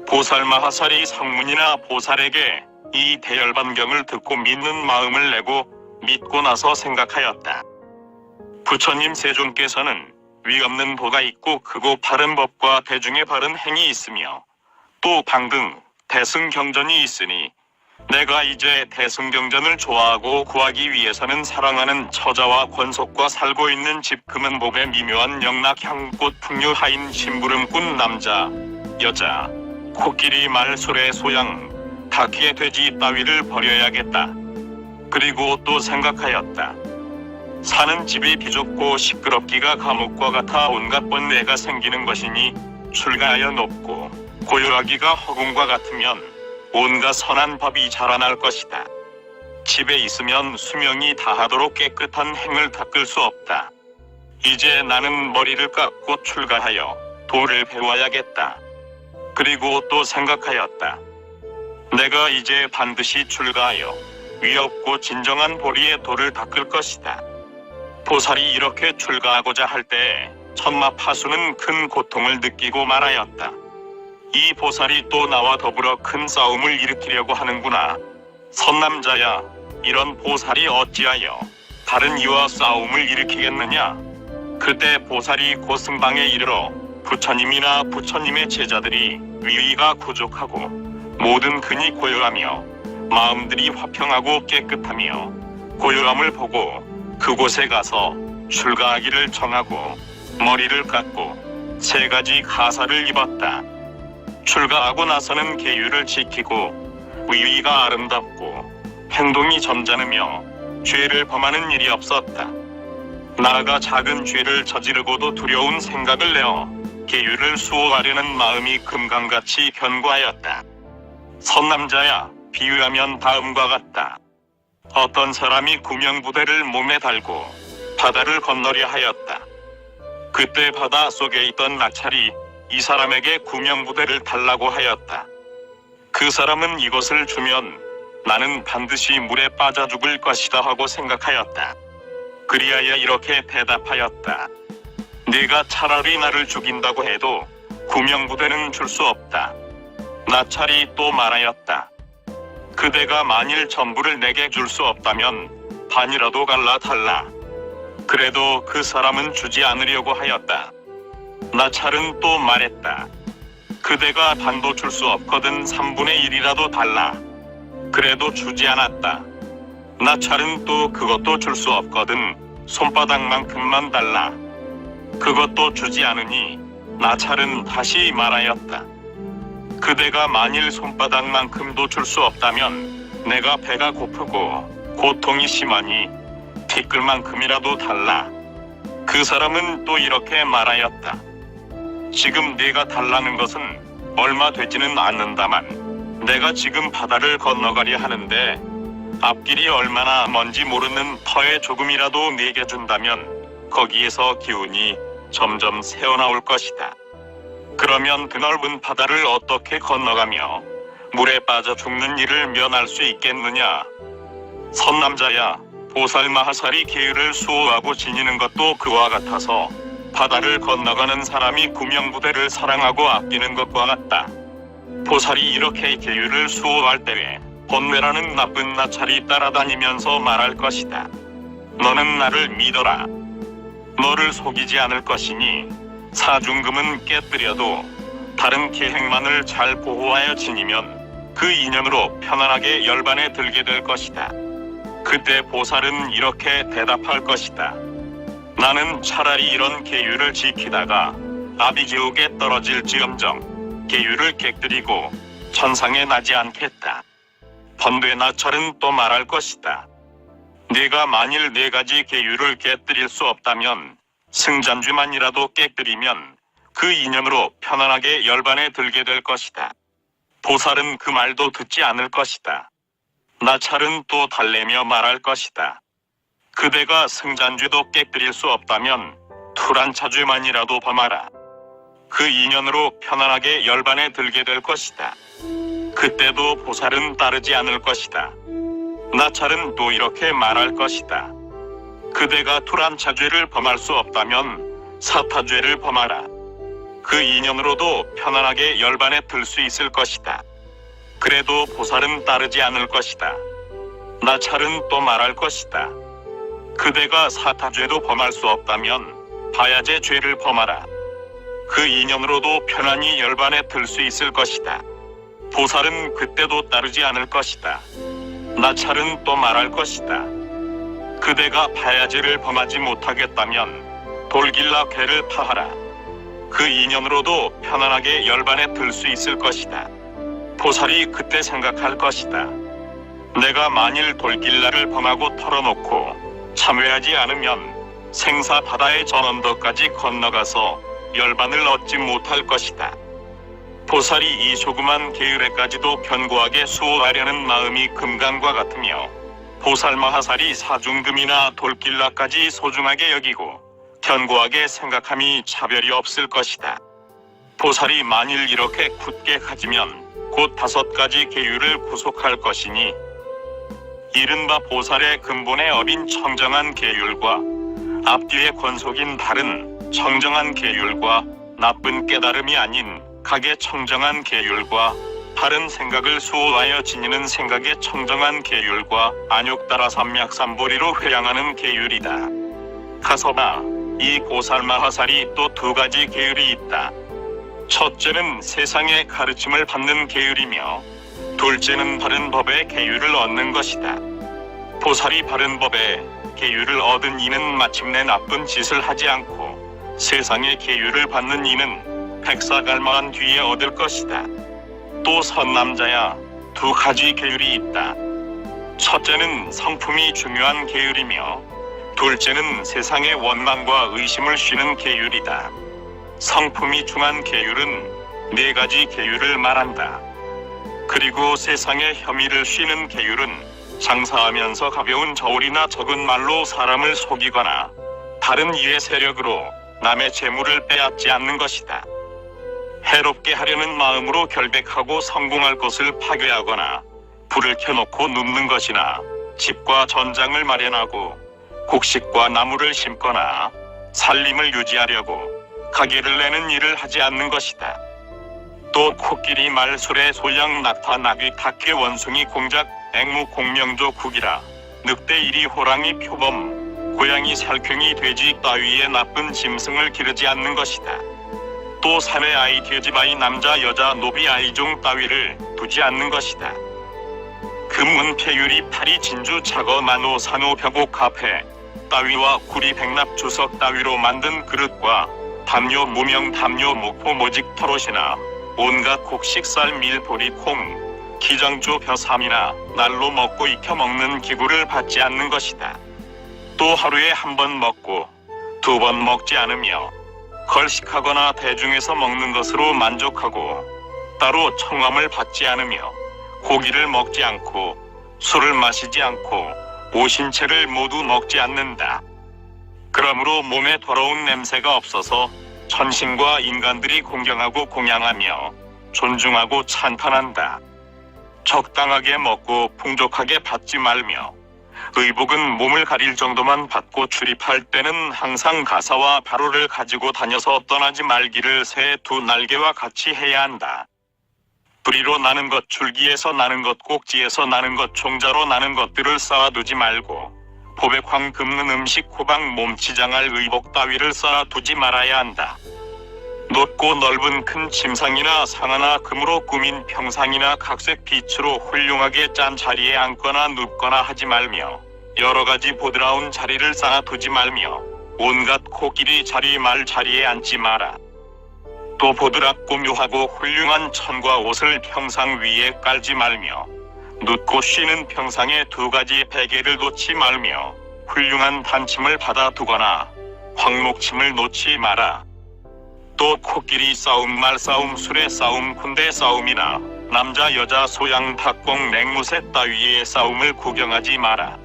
보살 마하살이 성문이나 보살에게 이 대열반경을 듣고 믿는 마음을 내고 믿고 나서 생각하였다. 부처님 세존께서는 위 없는 보가 있고 크고 바른 법과 대중의 바른 행이 있으며 또 방등, 대승경전이 있으니 내가 이제 대승경전을 좋아하고 구하기 위해서는 사랑하는 처자와 권속과 살고 있는 집 금은복의 미묘한 영락향꽃 풍류하인 심부름꾼 남자, 여자, 코끼리 말 소래 소양, 닭의 돼지 따위를 버려야겠다. 그리고 또 생각하였다. 사는 집이 비좁고 시끄럽기가 감옥과 같아 온갖 번뇌가 생기는 것이니 출가하여 높고 고요하기가 허공과 같으면 온갖 선한 법이 자라날 것이다. 집에 있으면 수명이 다하도록 깨끗한 행을 닦을 수 없다. 이제 나는 머리를 깎고 출가하여 도를 배워야겠다. 그리고 또 생각하였다. 내가 이제 반드시 출가하여 위없고 진정한 보리의 도를 닦을 것이다. 보살이 이렇게 출가하고자 할 때 천마파수는 큰 고통을 느끼고 말하였다. 이 보살이 또 나와 더불어 큰 싸움을 일으키려고 하는구나. 선남자야, 이런 보살이 어찌하여 다른 이와 싸움을 일으키겠느냐? 그때 보살이 고승방에 이르러 부처님이나 부처님의 제자들이 위위가 부족하고 모든 근이 고요하며 마음들이 화평하고 깨끗하며 고요함을 보고 그곳에 가서 출가하기를 정하고 머리를 깎고 3가지 가사를 입었다. 출가하고 나서는 계율을 지키고 위위가 아름답고 행동이 점잖으며 죄를 범하는 일이 없었다. 나아가 작은 죄를 저지르고도 두려운 생각을 내어 계율을 수호하려는 마음이 금강같이 견고하였다. 선남자야, 비유하면 다음과 같다. 어떤 사람이 구명부대를 몸에 달고 바다를 건너려 하였다. 그때 바다 속에 있던 나찰이 이 사람에게 구명부대를 달라고 하였다. 그 사람은 이것을 주면 나는 반드시 물에 빠져 죽을 것이다 하고 생각하였다. 그리하여 이렇게 대답하였다. 네가 차라리 나를 죽인다고 해도 구명부대는 줄 수 없다. 나찰이 또 말하였다. 그대가 만일 전부를 내게 줄 수 없다면 반이라도 갈라 달라. 그래도 그 사람은 주지 않으려고 하였다. 나찰은 또 말했다. 그대가 반도 줄 수 없거든 3분의 1이라도 달라. 그래도 주지 않았다. 나찰은 또 그것도 줄 수 없거든 손바닥만큼만 달라. 그것도 주지 않으니 나찰은 다시 말하였다. 그대가 만일 손바닥만큼도 줄 수 없다면 내가 배가 고프고 고통이 심하니 티끌만큼이라도 달라. 그 사람은 또 이렇게 말하였다. 지금 네가 달라는 것은 얼마 되지는 않는다만 내가 지금 바다를 건너가려 하는데 앞길이 얼마나 먼지 모르는 터에 조금이라도 네게 준다면 거기에서 기운이 점점 새어나올 것이다. 그러면 그 넓은 바다를 어떻게 건너가며 물에 빠져 죽는 일을 면할 수 있겠느냐? 선남자야, 보살마하살이 계율을 수호하고 지니는 것도 그와 같아서 바다를 건너가는 사람이 구명부대를 사랑하고 아끼는 것과 같다. 보살이 이렇게 계율을 수호할 때에 번뇌라는 나쁜 나찰이 따라다니면서 말할 것이다. 너는 나를 믿어라. 너를 속이지 않을 것이니 사중금은 깨뜨려도 다른 계행만을 잘 보호하여 지니면 그 인연으로 편안하게 열반에 들게 될 것이다. 그때 보살은 이렇게 대답할 것이다. 나는 차라리 이런 계율을 지키다가 아비지옥에 떨어질지엄정 계율을 깨뜨리고 천상에 나지 않겠다. 번뇌 나찰은 또 말할 것이다. 네가 만일 4가지 계율을 깨뜨릴 수 없다면 승잔쥐만이라도 깨뜨리면 그 인연으로 편안하게 열반에 들게 될 것이다. 보살은 그 말도 듣지 않을 것이다. 나찰은 또 달래며 말할 것이다. 그대가 승잔쥐도 깨뜨릴 수 없다면 투란차쥐만이라도 범하라. 그 인연으로 편안하게 열반에 들게 될 것이다. 그때도 보살은 따르지 않을 것이다. 나찰은 또 이렇게 말할 것이다. 그대가 투란차죄를 범할 수 없다면 사타죄를 범하라. 그 인연으로도 편안하게 열반에 들 수 있을 것이다. 그래도 보살은 따르지 않을 것이다. 나찰은 또 말할 것이다. 그대가 사타죄도 범할 수 없다면 바야제 죄를 범하라. 그 인연으로도 편안히 열반에 들 수 있을 것이다. 보살은 그때도 따르지 않을 것이다. 나찰은 또 말할 것이다. 그대가 바야제를 범하지 못하겠다면 돌길라 괴를 파하라. 그 인연으로도 편안하게 열반에 들 수 있을 것이다. 보살이 그때 생각할 것이다. 내가 만일 돌길라를 범하고 털어놓고 참회하지 않으면 생사 바다의 전 언덕까지 건너가서 열반을 얻지 못할 것이다. 보살이 이 조그만 계율에까지도 견고하게 수호하려는 마음이 금강과 같으며 보살마하살이 사중금이나 돌길라까지 소중하게 여기고 견고하게 생각함이 차별이 없을 것이다. 보살이 만일 이렇게 굳게 가지면 곧 5가지 계율을 구속할 것이니 이른바 보살의 근본에 어린 청정한 계율과 앞뒤의 권속인 다른 청정한 계율과 나쁜 깨달음이 아닌 각의 청정한 계율과 바른 생각을 수호하여 지니는 생각의 청정한 계율과 안욕따라삼맥삼보리로 회양하는 계율이다. 가서봐, 이 보살마하살이 또 2가지 계율이 있다. 첫째는 세상의 가르침을 받는 계율이며 둘째는 바른 법의 계율을 얻는 것이다. 보살이 바른 법의 계율을 얻은 이는 마침내 나쁜 짓을 하지 않고 세상의 계율을 받는 이는 백사갈마한 뒤에 얻을 것이다. 또 선남자야, 2가지 계율이 있다. 첫째는 성품이 중요한 계율이며 둘째는 세상의 원망과 의심을 쉬는 계율이다. 성품이 중한 계율은 4가지 계율을 말한다. 그리고 세상의 혐의를 쉬는 계율은 장사하면서 가벼운 저울이나 적은 말로 사람을 속이거나 다른 이의 세력으로 남의 재물을 빼앗지 않는 것이다. 해롭게 하려는 마음으로 결백하고 성공할 것을 파괴하거나 불을 켜놓고 눕는 것이나 집과 전장을 마련하고 곡식과 나무를 심거나 살림을 유지하려고 가게를 내는 일을 하지 않는 것이다. 또 코끼리, 말소래, 소양, 낙타, 나귀, 닭개, 원숭이, 공작, 앵무, 공명조, 구기라, 늑대, 이리, 호랑이, 표범, 고양이, 살쾡이, 돼지 따위의 나쁜 짐승을 기르지 않는 것이다. 또 사내 아이, 돼지바이, 남자, 여자, 노비, 아이종 따위를 두지 않는 것이다. 금은 폐유리, 파리, 진주, 착어, 만호, 산호, 벽옥, 가패 따위와 구리, 백납, 주석 따위로 만든 그릇과 담요, 무명, 담요, 목포, 모직, 털옷이나 온갖 곡식, 쌀, 밀, 보리, 콩, 기장주, 벼삼이나 날로 먹고 익혀 먹는 기구를 받지 않는 것이다. 또 하루에 한 번 먹고 2번 먹지 않으며 걸식하거나 대중에서 먹는 것으로 만족하고 따로 청함을 받지 않으며 고기를 먹지 않고 술을 마시지 않고 오신채를 모두 먹지 않는다. 그러므로 몸에 더러운 냄새가 없어서 천신과 인간들이 공경하고 공양하며 존중하고 찬탄한다. 적당하게 먹고 풍족하게 받지 말며 의복은 몸을 가릴 정도만 받고 출입할 때는 항상 가사와 바로를 가지고 다녀서 떠나지 말기를 새 2 날개와 같이 해야 한다. 뿌리로 나는 것, 줄기에서 나는 것, 꼭지에서 나는 것, 종자로 나는 것들을 쌓아두지 말고 보백황 긋는 음식, 호박, 몸치장할 의복 따위를 쌓아두지 말아야 한다. 높고 넓은 큰 침상이나 상하나 금으로 꾸민 평상이나 각색 빛으로 훌륭하게 짠 자리에 앉거나 눕거나 하지 말며 여러 가지 보드라운 자리를 쌓아두지 말며 온갖 코끼리 자리, 말 자리에 앉지 마라. 또 보드랍고 묘하고 훌륭한 천과 옷을 평상 위에 깔지 말며 눕고 쉬는 평상에 2가지 베개를 놓지 말며 훌륭한 단침을 받아 두거나 황목침을 놓지 마라. 또 코끼리 싸움, 말싸움, 수레 싸움, 군대 싸움이나 남자, 여자, 소양, 닭공, 맹무새 따위의 싸움을 구경하지 마라.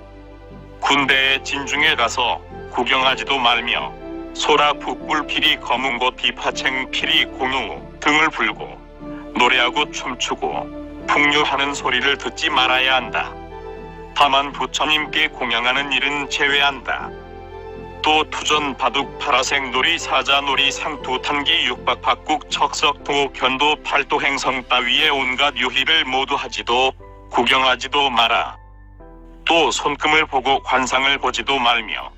군대의 진중에 가서 구경하지도 말며 소라, 북불, 피리, 검은고, 비파챙, 피리, 공우 등을 불고 노래하고 춤추고 풍류하는 소리를 듣지 말아야 한다. 다만 부처님께 공양하는 일은 제외한다. 또 투전, 바둑, 파라색, 놀이, 사자놀이, 상투, 탄기, 육박, 박국, 척석, 도, 견도, 팔도, 행성 따위의 온갖 유희를 모두 하지도 구경하지도 마라. 또 손금을 보고 관상을 보지도 말며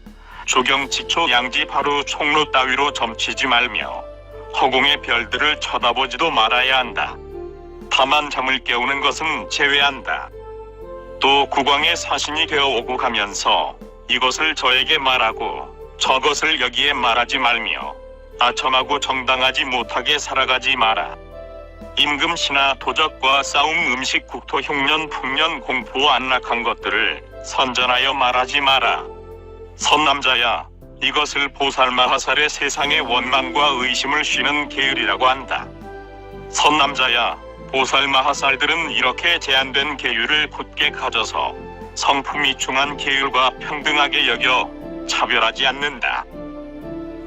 조경, 지초, 양지, 바루, 총루 따위로 점치지 말며 허공의 별들을 쳐다보지도 말아야 한다. 다만 잠을 깨우는 것은 제외한다. 또 국왕의 사신이 되어 오고 가면서 이것을 저에게 말하고 저것을 여기에 말하지 말며 아첨하고 정당하지 못하게 살아가지 마라. 임금시나 도적과 싸움, 음식, 국토, 흉년, 풍년, 공포, 안락한 것들을 선전하여 말하지 마라. 선남자야, 이것을 보살마하살의 세상의 원망과 의심을 쉬는 계율이라고 한다. 선남자야, 보살마하살들은 이렇게 제한된 계율을 굳게 가져서 성품이 중한 계율과 평등하게 여겨 차별하지 않는다.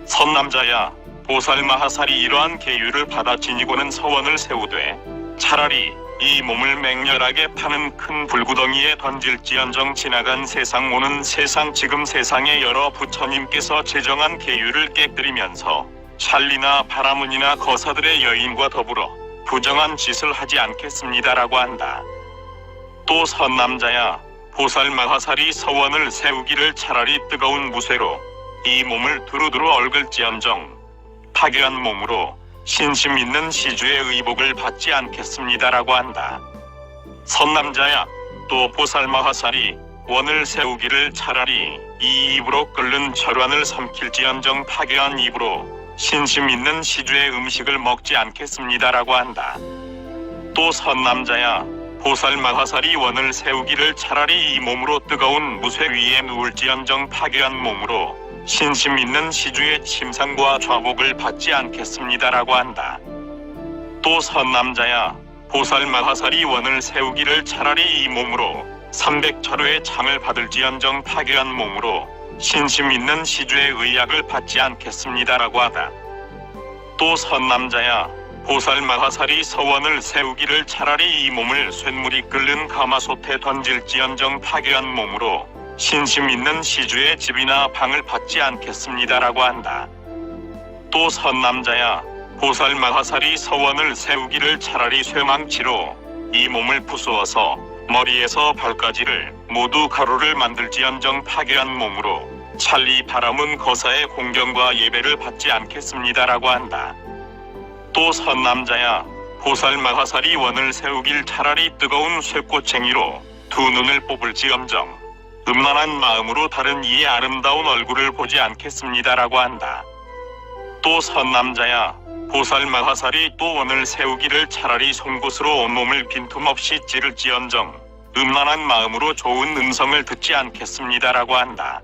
선남자야, 보살마하살이 이러한 계율을 받아 지니고는 서원을 세우되 차라리 이 몸을 맹렬하게 파는 큰 불구덩이에 던질지언정 지나간 세상, 오는 세상, 지금 세상의 여러 부처님께서 제정한 계율을 깨뜨리면서 찰리나 바라문이나 거사들의 여인과 더불어 부정한 짓을 하지 않겠습니다라고 한다. 또 선남자야, 보살마하살이 서원을 세우기를 차라리 뜨거운 무쇠로 이 몸을 두루두루 얽을지언정 파괴한 몸으로 신심 있는 시주의 의복을 받지 않겠습니다라고 한다. 선남자야, 또 보살마하살이 원을 세우기를 차라리 이 입으로 끓는 절환을 삼킬지언정 파괴한 입으로 신심 있는 시주의 음식을 먹지 않겠습니다라고 한다. 또 선남자야, 보살마하살이 원을 세우기를 차라리 이 몸으로 뜨거운 무쇠 위에 누울지언정 파괴한 몸으로 신심 있는 시주의 침상과 좌복을 받지 않겠습니다라고 한다. 또 선남자야, 보살마하살이 원을 세우기를 차라리 이 몸으로 300차로의 창을 받을지언정 파괴한 몸으로 신심 있는 시주의 의약을 받지 않겠습니다라고 하다. 또 선남자야, 보살마하살이 서원을 세우기를 차라리 이 몸을 쇳물이 끓는 가마솥에 던질지언정 파괴한 몸으로 신심 있는 시주의 집이나 방을 받지 않겠습니다라고 한다. 또 선남자야, 보살마하살이 서원을 세우기를 차라리 쇠망치로 이 몸을 부수어서 머리에서 발까지를 모두 가루를 만들지언정 파괴한 몸으로 찰리 바람은 거사의 공경과 예배를 받지 않겠습니다라고 한다. 또 선남자야, 보살마하살이 원을 세우길 차라리 뜨거운 쇠꽃쟁이로 두 눈을 뽑을지엄정 음란한 마음으로 다른 이의 아름다운 얼굴을 보지 않겠습니다라고 한다. 또 선남자야, 보살마하살이 또 원을 세우기를 차라리 송곳으로 온몸을 빈틈없이 찌를지언정 음란한 마음으로 좋은 음성을 듣지 않겠습니다라고 한다.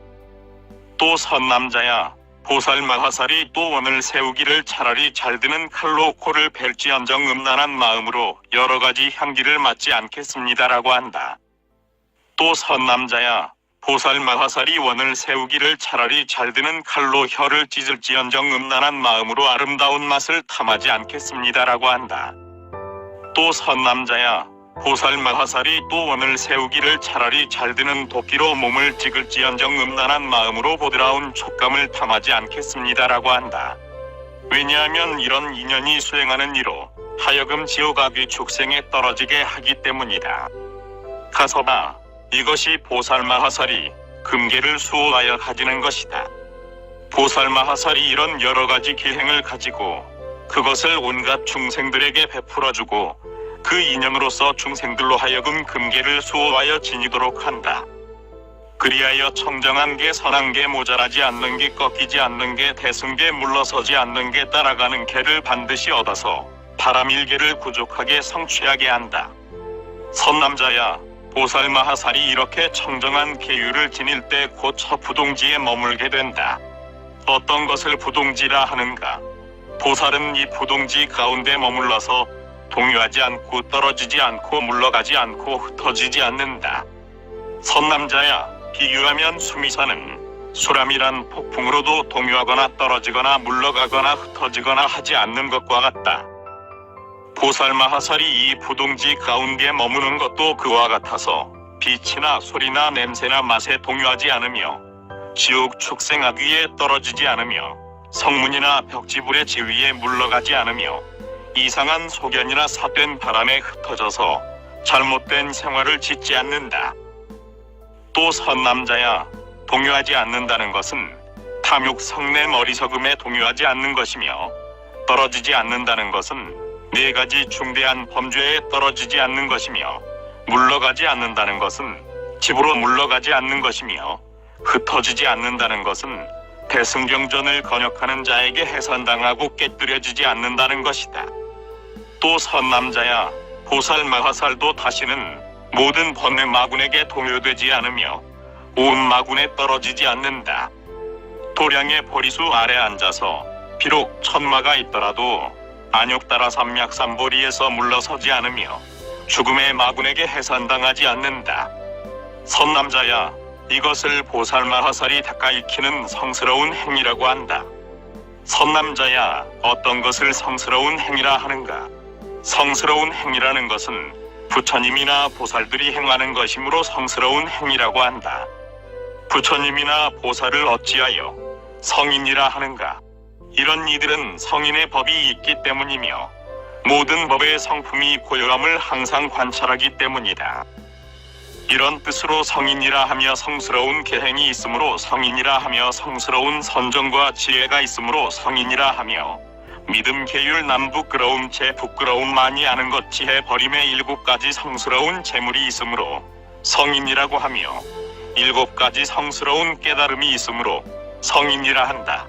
또 선남자야, 보살마하살이 또 원을 세우기를 차라리 잘 드는 칼로 코를 벨지언정 음란한 마음으로 여러가지 향기를 맡지 않겠습니다라고 한다. 또 선남자야, 보살마하살이 원을 세우기를 차라리 잘 드는 칼로 혀를 찢을지언정 음란한 마음으로 아름다운 맛을 탐하지 않겠습니다라고 한다. 또 선남자야, 보살마하살이 또 원을 세우기를 차라리 잘 드는 도끼로 몸을 찍을지언정 음란한 마음으로 보드라운 촉감을 탐하지 않겠습니다라고 한다. 왜냐하면 이런 인연이 수행하는 이로 하여금 지옥악귀 축생에 떨어지게 하기 때문이다. 가서 봐. 이것이 보살마하살이 금계를 수호하여 가지는 것이다. 보살마하살이 이런 여러가지 기행을 가지고 그것을 온갖 중생들에게 베풀어주고 그 인연으로서 중생들로 하여금 금계를 수호하여 지니도록 한다. 그리하여 청정한 게 선한 게 모자라지 않는 게 꺾이지 않는 게 대승게 물러서지 않는 게 따라가는 게를 반드시 얻어서 바람일게를 부족하게 성취하게 한다. 선남자야, 보살마하살이 이렇게 청정한 계율을 지닐 때 곧 첫 부동지에 머물게 된다. 어떤 것을 부동지라 하는가? 보살은 이 부동지 가운데 머물러서 동요하지 않고 떨어지지 않고 물러가지 않고 흩어지지 않는다. 선남자야, 비유하면 수미사는 수람이란 폭풍으로도 동요하거나 떨어지거나 물러가거나 흩어지거나 하지 않는 것과 같다. 보살마하살이 이 부동지 가운데 머무는 것도 그와 같아서 빛이나 소리나 냄새나 맛에 동요하지 않으며 지옥 축생악귀에 떨어지지 않으며 성문이나 벽지불의 지위에 물러가지 않으며 이상한 소견이나 삿된 바람에 흩어져서 잘못된 생활을 짓지 않는다. 또 선남자야, 동요하지 않는다는 것은 탐욕 성내 머리석음에 동요하지 않는 것이며 떨어지지 않는다는 것은 네 가지 중대한 범죄에 떨어지지 않는 것이며 물러가지 않는다는 것은 집으로 물러가지 않는 것이며 흩어지지 않는다는 것은 대승경전을 건역하는 자에게 해산당하고 깨뜨려지지 않는다는 것이다. 또 선남자야, 보살마하살도 다시는 모든 번뇌 마군에게 동요되지 않으며 온 마군에 떨어지지 않는다. 도량의 보리수 아래 앉아서 비록 천마가 있더라도 안욕따라 삼맥삼보리에서 물러서지 않으며 죽음의 마군에게 해산당하지 않는다. 선남자야, 이것을 보살마하살이 닦아 익히는 성스러운 행위라고 한다. 선남자야, 어떤 것을 성스러운 행위라 하는가? 성스러운 행위라는 것은 부처님이나 보살들이 행하는 것이므로 성스러운 행위라고 한다. 부처님이나 보살을 어찌하여 성인이라 하는가? 이런 이들은 성인의 법이 있기 때문이며 모든 법의 성품이 고요함을 항상 관찰하기 때문이다. 이런 뜻으로 성인이라 하며 성스러운 계행이 있으므로 성인이라 하며 성스러운 선정과 지혜가 있으므로 성인이라 하며 믿음 계율 남 부끄러움 제 부끄러움 많이 아는 것 지혜 버림의 7가지 성스러운 재물이 있으므로 성인이라고 하며 7가지 성스러운 깨달음이 있으므로 성인이라 한다.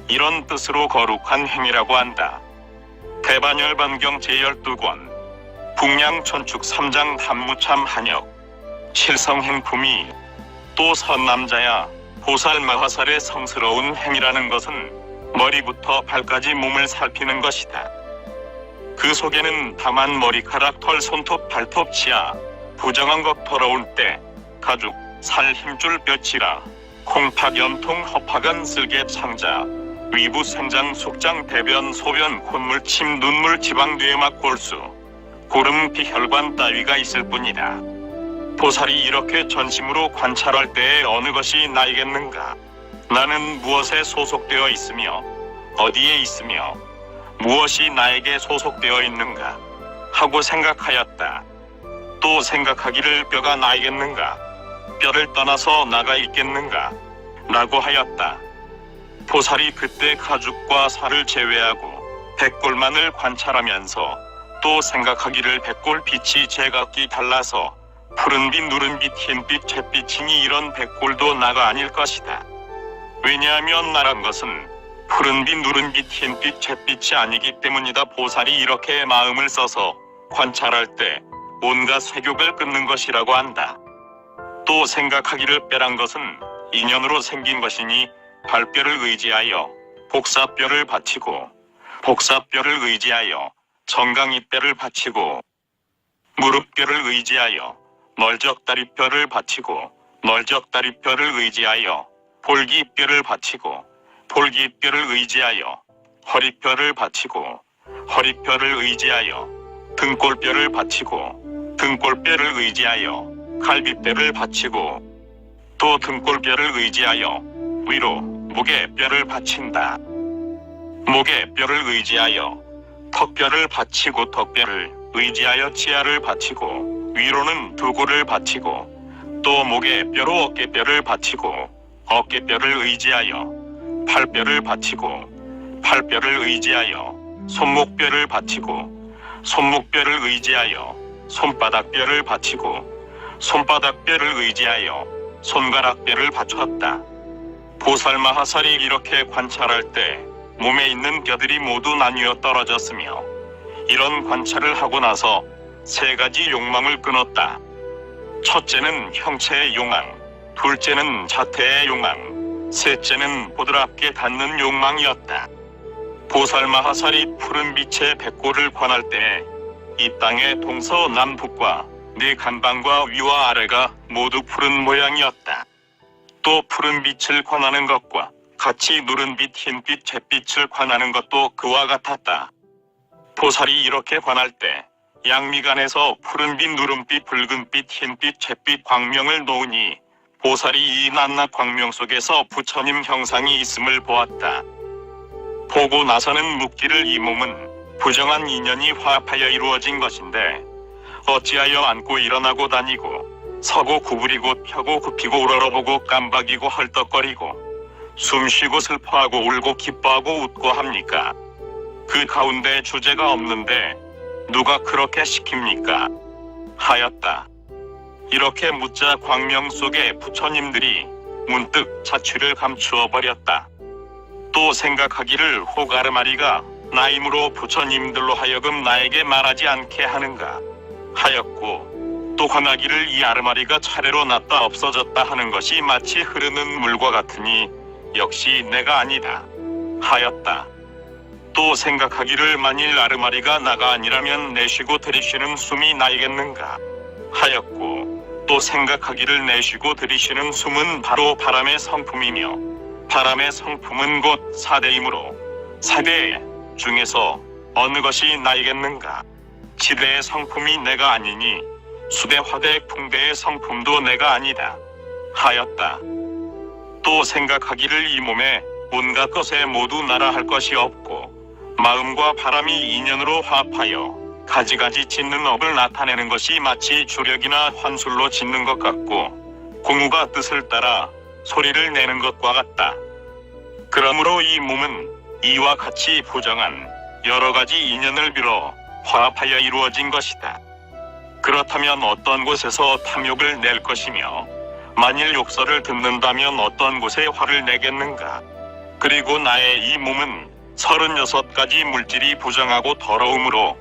이런 뜻으로 거룩한 행위라고 한다. 대반열반경 제12권 북량천축 3장 단무참 한역 칠성행품이 또 선남자야, 보살마하살의 성스러운 행위라는 것은 머리부터 발까지 몸을 살피는 것이다. 그 속에는 다만 머리카락, 털, 손톱, 발톱, 치아, 부정한 것, 더러울 때, 가죽, 살, 힘줄, 뼈치라, 콩팥, 염통, 허파간, 쓸개, 창자, 위부, 생장, 숙장, 대변, 소변, 콧물, 침, 눈물, 지방, 뇌막, 골수, 고름, 피, 혈관 따위가 있을 뿐이다. 보살이 이렇게 전심으로 관찰할 때에 어느 것이 나이겠는가? 나는 무엇에 소속되어 있으며 어디에 있으며 무엇이 나에게 소속되어 있는가 하고 생각하였다. 또 생각하기를 뼈가 나이겠는가? 뼈를 떠나서 나가 있겠는가? 라고 하였다. 보살이 그때 가죽과 살을 제외하고 백골만을 관찰하면서 또 생각하기를 백골 빛이 제각기 달라서 푸른빛, 누른빛, 흰빛, 잿빛이니 이런 백골도 나가 아닐 것이다. 왜냐하면 나란 것은 푸른빛, 누른빛, 흰빛, 잿빛이 아니기 때문이다. 보살이 이렇게 마음을 써서 관찰할 때 온갖 색욕을 끊는 것이라고 한다. 또 생각하기를 뼈란 것은 인연으로 생긴 것이니 발뼈를 의지하여 복사뼈를 받치고 복사뼈를 의지하여 정강이뼈를 받치고 무릎뼈를 의지하여 널적다리뼈를 받치고 널적다리뼈를 의지하여 볼기뼈를 받치고 볼기뼈를 의지하여 허리뼈를 받치고 허리뼈를 의지하여 등골뼈를 받치고 등골뼈를 의지하여 갈비뼈를 받치고 또 등골뼈를 의지하여 위로 목에뼈를 받친다. 목에뼈를 의지하여 턱뼈를 받치고 턱뼈를 의지하여 치아를 받치고 위로는 두골을 받치고 또 목에뼈로 어깨뼈를 받치고 어깨뼈를 의지하여 팔뼈를 받치고 팔뼈를 의지하여 손목뼈를 받치고 손목뼈를 의지하여 손바닥뼈를 받치고 손바닥뼈를 의지하여 손가락뼈를 받쳤다. 보살마하살이 이렇게 관찰할 때 몸에 있는 뼈들이 모두 나뉘어 떨어졌으며 이런 관찰을 하고 나서 세 가지 욕망을 끊었다. 첫째는 형체의 욕망, 둘째는 자태의 욕망, 셋째는 보드랍게 닿는 욕망이었다. 보살마하살이 푸른 빛의 백골을 관할 때 이 땅의 동서남북과 네 간방과 위와 아래가 모두 푸른 모양이었다. 또 푸른 빛을 관하는 것과 같이 누른빛, 흰빛, 잿빛을 관하는 것도 그와 같았다. 보살이 이렇게 관할 때 양미간에서 푸른빛, 누른빛, 붉은빛, 흰빛, 잿빛 광명을 놓으니 보살이 이 낱낱 광명 속에서 부처님 형상이 있음을 보았다. 보고 나서는 묻기를 이 몸은 부정한 인연이 화합하여 이루어진 것인데 어찌하여 앉고 일어나고 다니고 서고 구부리고 펴고 굽히고 우러러보고 깜박이고 헐떡거리고 숨쉬고 슬퍼하고 울고 기뻐하고 웃고 합니까? 그 가운데 주제가 없는데 누가 그렇게 시킵니까? 하였다. 이렇게 묻자 광명 속에 부처님들이 문득 자취를 감추어 버렸다. 또 생각하기를 혹 아르마리가 나임으로 부처님들로 하여금 나에게 말하지 않게 하는가 하였고 또 관하기를 이 아르마리가 차례로 났다 없어졌다 하는 것이 마치 흐르는 물과 같으니 역시 내가 아니다 하였다. 또 생각하기를 만일 아르마리가 나가 아니라면 내쉬고 들이쉬는 숨이 나이겠는가 하였고 또 생각하기를 내쉬고 들이쉬는 숨은 바로 바람의 성품이며 바람의 성품은 곧 사대이므로 사대 중에서 어느 것이 나이겠는가? 지대의 성품이 내가 아니니 수대, 화대, 풍대의 성품도 내가 아니다 하였다. 또 생각하기를 이 몸에 온갖 것에 모두 나라 할 것이 없고 마음과 바람이 인연으로 화합하여 가지가지 짓는 업을 나타내는 것이 마치 주력이나 환술로 짓는 것 같고 공우가 뜻을 따라 소리를 내는 것과 같다. 그러므로 이 몸은 이와 같이 부정한 여러 가지 인연을 빌어 화합하여 이루어진 것이다. 그렇다면 어떤 곳에서 탐욕을 낼 것이며 만일 욕설을 듣는다면 어떤 곳에 화를 내겠는가? 그리고 나의 이 몸은 36가지 물질이 부정하고 더러움으로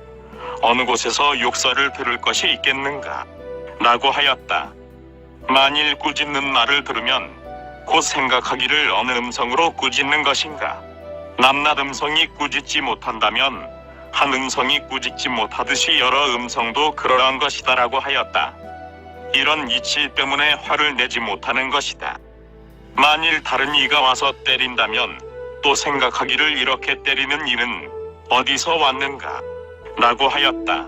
어느 곳에서 욕설을 들을 것이 있겠는가? 라고 하였다. 만일 꾸짖는 말을 들으면 곧 생각하기를 어느 음성으로 꾸짖는 것인가. 남낮 음성이 꾸짖지 못한다면 한 음성이 꾸짖지 못하듯이 여러 음성도 그러한 것이다라고 하였다. 이런 이치 때문에 화를 내지 못하는 것이다. 만일 다른 이가 와서 때린다면 또 생각하기를 이렇게 때리는 이는 어디서 왔는가 라고 하였다.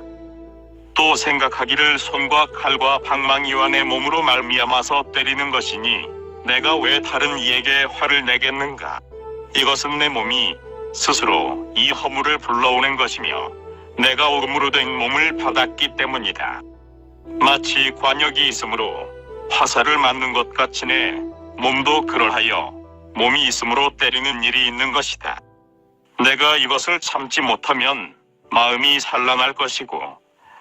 또 생각하기를 손과 칼과 방망이와 내 몸으로 말미암아서 때리는 것이니 내가 왜 다른 이에게 화를 내겠는가. 이것은 내 몸이 스스로 이 허물을 불러오는 것이며 내가 오금으로 된 몸을 받았기 때문이다. 마치 관역이 있으므로 화살을 맞는 것 같이 내 몸도 그러하여 몸이 있으므로 때리는 일이 있는 것이다. 내가 이것을 참지 못하면 마음이 산란할 것이고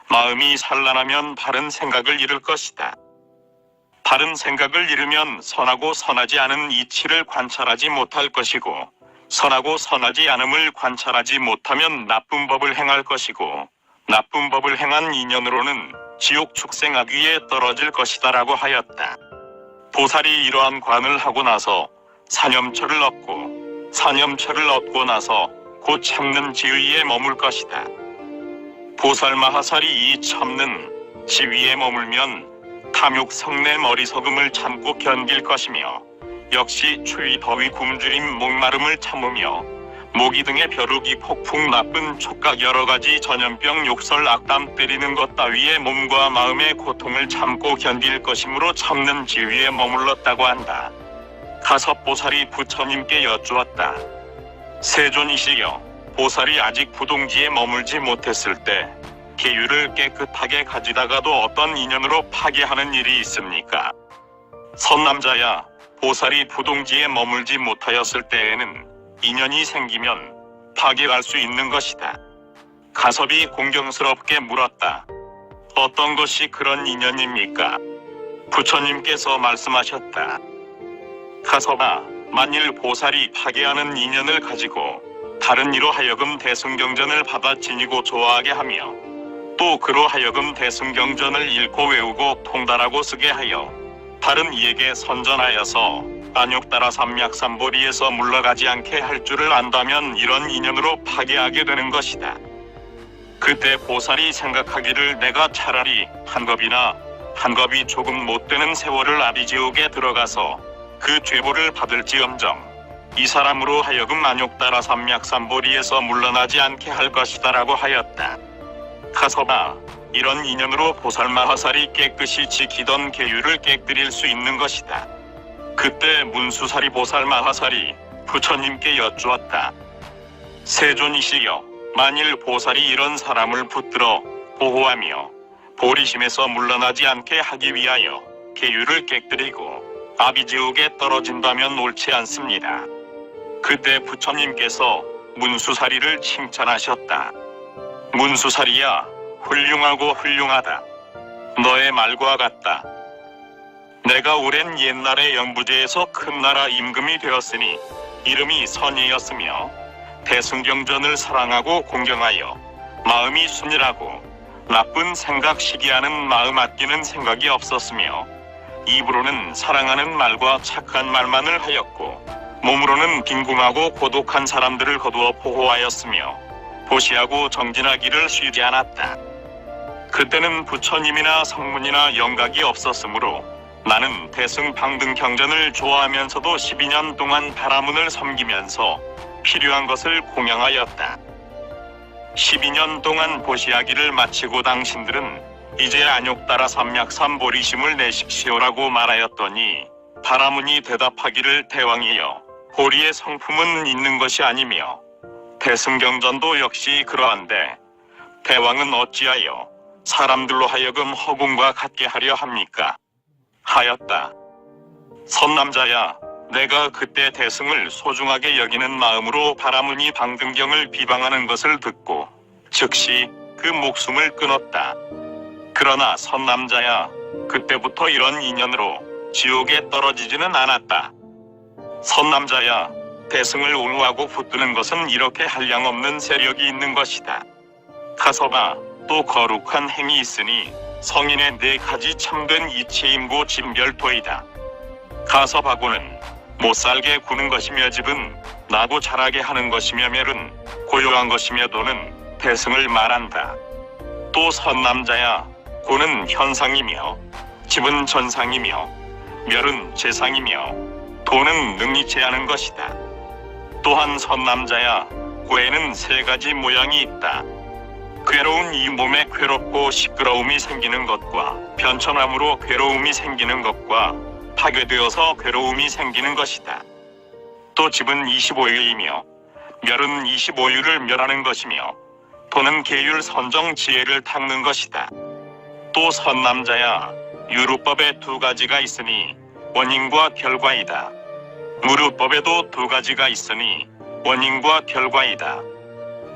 마음이 산란하면 바른 생각을 잃을 것이다. 바른 생각을 잃으면 선하고 선하지 않은 이치를 관찰하지 못할 것이고 선하고 선하지 않음을 관찰하지 못하면 나쁜 법을 행할 것이고 나쁜 법을 행한 인연으로는 지옥 축생하기에 떨어질 것이다라고 하였다. 보살이 이러한 관을 하고 나서 사념처를 얻고 사념처를 얻고 나서 곧 참는 지위에 머물 것이다. 보살 마하살이 이 참는 지위에 머물면 탐욕 성내 머리석음을 참고 견딜 것이며 역시 추위 더위 굶주림 목마름을 참으며 모기 등의 벼룩이 폭풍 나쁜 촉각 여러가지 전염병 욕설 악담 때리는 것 따위의 몸과 마음의 고통을 참고 견딜 것이므로 참는 지위에 머물렀다고 한다. 가섭보살이 부처님께 여쭈었다. 세존이시여, 보살이 아직 부동지에 머물지 못했을 때 계율을 깨끗하게 가지다가도 어떤 인연으로 파괴하는 일이 있습니까? 선남자야, 보살이 부동지에 머물지 못하였을 때에는 인연이 생기면 파괴할 수 있는 것이다. 가섭이 공경스럽게 물었다. 어떤 것이 그런 인연입니까? 부처님께서 말씀하셨다. 가섭아, 만일 보살이 파괴하는 인연을 가지고 다른 이로 하여금 대승경전을 받아 지니고 좋아하게 하며 또 그로 하여금 대승경전을 읽고 외우고 통달하고 쓰게 하여 다른 이에게 선전하여서 안욕따라 삼맥삼보리에서 물러가지 않게 할 줄을 안다면 이런 인연으로 파괴하게 되는 것이다. 그때 보살이 생각하기를 내가 차라리 한 겁이 조금 못되는 세월을 아비지옥에 들어가서 그 죄보를 받을지언정 이 사람으로 하여금 안욕따라 삼맥삼보리에서 물러나지 않게 할 것이다라고 하였다. 가섭아, 이런 인연으로 보살 마하살이 깨끗이 지키던 계율을 깨뜨릴 수 있는 것이다. 그때 문수사리 보살 마하살이 부처님께 여쭈었다. 세존이시여, 만일 보살이 이런 사람을 붙들어 보호하며 보리심에서 물러나지 않게 하기 위하여 계율을 깨뜨리고 아비지옥에 떨어진다면 옳지 않습니다. 그때 부처님께서 문수사리를 칭찬하셨다. 문수사리야, 훌륭하고 훌륭하다. 너의 말과 같다. 내가 오랜 옛날에 영부제에서 큰 나라 임금이 되었으니 이름이 선이었으며 대승경전을 사랑하고 공경하여 마음이 순일하고 나쁜 생각 시기하는 마음 아끼는 생각이 없었으며 입으로는 사랑하는 말과 착한 말만을 하였고 몸으로는 빈궁하고 고독한 사람들을 거두어 보호하였으며 보시하고 정진하기를 쉬지 않았다. 그때는 부처님이나 성문이나 영각이 없었으므로 나는 대승방등경전을 좋아하면서도 12년 동안 바라문을 섬기면서 필요한 것을 공양하였다. 12년 동안 보시하기를 마치고 당신들은 이제 안욕따라 삼맥삼보리심을 내십시오라고 말하였더니 바라문이 대답하기를 대왕이여, 보리의 성품은 있는 것이 아니며 대승경전도 역시 그러한데 대왕은 어찌하여 사람들로 하여금 허공과 같게 하려 합니까? 하였다. 선남자야, 내가 그때 대승을 소중하게 여기는 마음으로 바라문이 방등경을 비방하는 것을 듣고 즉시 그 목숨을 끊었다. 그러나 선남자야, 그때부터 이런 인연으로 지옥에 떨어지지는 않았다. 선남자야, 대승을 옹호하고 붙드는 것은 이렇게 한량없는 세력이 있는 것이다. 가섭아, 또 거룩한 행이 있으니 성인의 4가지 참된 이치임고 진별도이다. 가섭하고는 못살게 구는 것이며 집은 나고 자라게 하는 것이며 멸은 고요한 것이며 도는 대승을 말한다. 또 선남자야 고는 현상이며 집은 전상이며 멸은 재상이며 도는 능히 제하는 것이다. 또한 선남자야 고에는 세 가지 모양이 있다. 괴로운 이 몸에 괴롭고 시끄러움이 생기는 것과 변천함으로 괴로움이 생기는 것과 파괴되어서 괴로움이 생기는 것이다. 또 집은 25유이며 멸은 25유를 멸하는 것이며 도는 계율 선정 지혜를 닦는 것이다. 또 선남자야 유루법에 두 가지가 있으니 원인과 결과이다. 무루법에도 두 가지가 있으니 원인과 결과이다.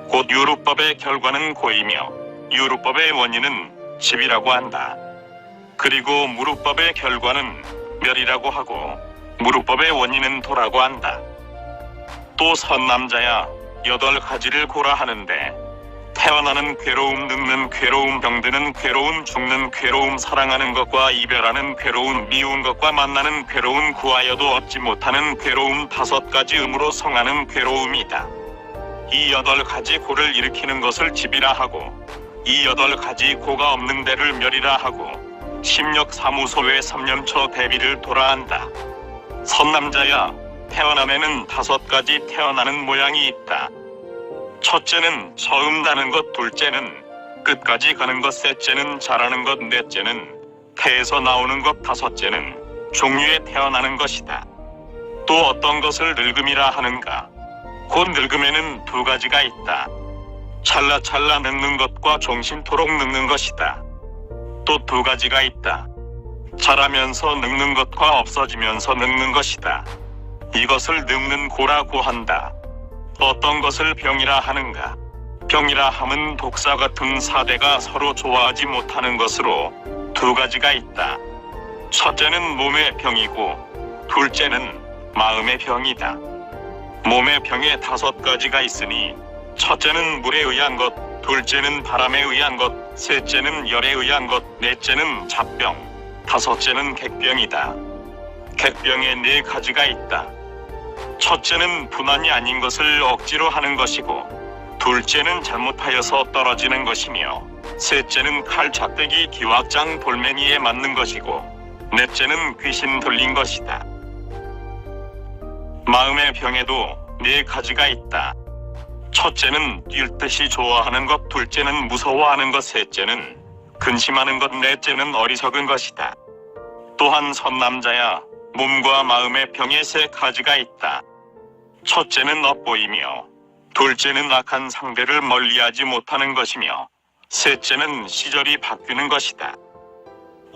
곧 유루법의 결과는 고이며 유루법의 원인은 집이라고 한다. 그리고 무루법의 결과는 멸이라고 하고 무루법의 원인은 도라고 한다. 또 선남자야 8가지를 고라 하는데 태어나는 괴로움, 늙는 괴로움, 병드는 괴로움, 죽는 괴로움, 사랑하는 것과 이별하는 괴로움, 미운 것과 만나는 괴로움, 구하여도 얻지 못하는 괴로움, 5가지 음으로 성하는 괴로움이다. 이 8가지 고를 일으키는 것을 집이라 하고 이 8가지 고가 없는 데를 멸이라 하고 심력사무소의 3년초 대비를 도라한다. 선남자야 태어남에는 5가지 태어나는 모양이 있다. 첫째는 처음 나는 것, 둘째는 끝까지 가는 것, 셋째는 자라는 것, 넷째는 태에서 나오는 것, 5째는 종류에 태어나는 것이다. 또 어떤 것을 늙음이라 하는가? 곧 늙음에는 2가지가 있다. 찰나찰나 늙는 것과 종신토록 늙는 것이다. 또 2가지가 있다. 자라면서 늙는 것과 없어지면서 늙는 것이다. 이것을 늙는 고라고 한다. 어떤 것을 병이라 하는가? 병이라 함은 독사 같은 사대가 서로 좋아하지 못하는 것으로 2가지가 있다. 첫째는 몸의 병이고 둘째는 마음의 병이다. 몸의 병에 5가지가 있으니 첫째는 물에 의한 것, 둘째는 바람에 의한 것, 셋째는 열에 의한 것, 넷째는 잡병, 5째는 객병이다. 객병에 4가지가 있다. 첫째는 분한이 아닌 것을 억지로 하는 것이고 둘째는 잘못하여서 떨어지는 것이며 셋째는 칼, 작대기, 기왁장, 돌멩이에 맞는 것이고 넷째는 귀신 들린 것이다. 마음의 병에도 4가지가 있다. 첫째는 뛸 듯이 좋아하는 것, 둘째는 무서워하는 것, 셋째는 근심하는 것, 넷째는 어리석은 것이다. 또한 선남자야 몸과 마음의 병에 3가지가 있다. 첫째는 엇보이며 둘째는 악한 상대를 멀리하지 못하는 것이며 셋째는 시절이 바뀌는 것이다.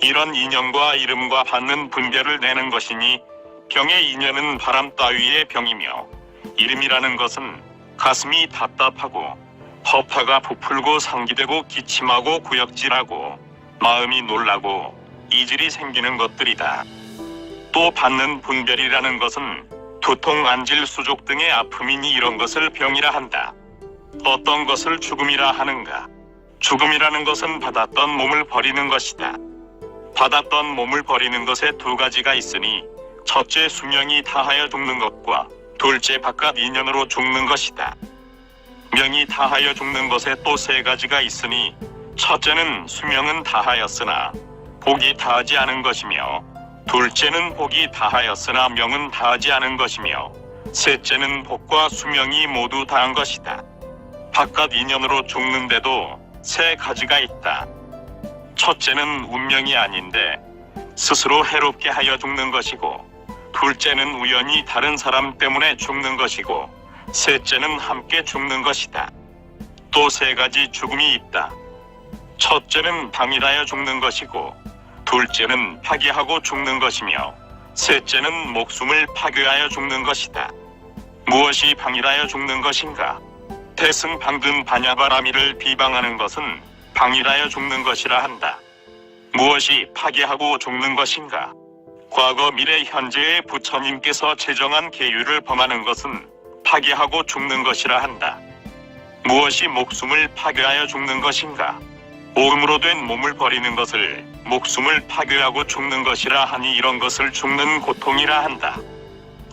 이런 인연과 이름과 받는 분별을 내는 것이니 병의 인연은 바람 따위의 병이며 이름이라는 것은 가슴이 답답하고 허파가 부풀고 상기되고 기침하고 구역질하고 마음이 놀라고 이질이 생기는 것들이다. 또 받는 분별이라는 것은 두통, 안질, 수족 등의 아픔이니 이런 것을 병이라 한다. 어떤 것을 죽음이라 하는가? 죽음이라는 것은 받았던 몸을 버리는 것이다. 받았던 몸을 버리는 것에 2가지가 있으니 첫째 수명이 다하여 죽는 것과 둘째 바깥 인연으로 죽는 것이다. 명이 다하여 죽는 것에 또 3가지가 있으니 첫째는 수명은 다하였으나 복이 다하지 않은 것이며 둘째는 복이 다하였으나 명은 다하지 않은 것이며 셋째는 복과 수명이 모두 다한 것이다. 바깥 인연으로 죽는데도 3가지가 있다. 첫째는 운명이 아닌데 스스로 해롭게 하여 죽는 것이고 둘째는 우연히 다른 사람 때문에 죽는 것이고 셋째는 함께 죽는 것이다. 또 3가지 죽음이 있다. 첫째는 방일하여 죽는 것이고 둘째는 파괴하고 죽는 것이며 셋째는 목숨을 파괴하여 죽는 것이다. 무엇이 방일하여 죽는 것인가? 태승 방든 반야바라미를 비방하는 것은 방일하여 죽는 것이라 한다. 무엇이 파괴하고 죽는 것인가? 과거 미래 현재의 부처님께서 제정한 계율을 범하는 것은 파괴하고 죽는 것이라 한다. 무엇이 목숨을 파괴하여 죽는 것인가? 오음으로 된 몸을 버리는 것을 목숨을 파괴하고 죽는 것이라 하니 이런 것을 죽는 고통이라 한다.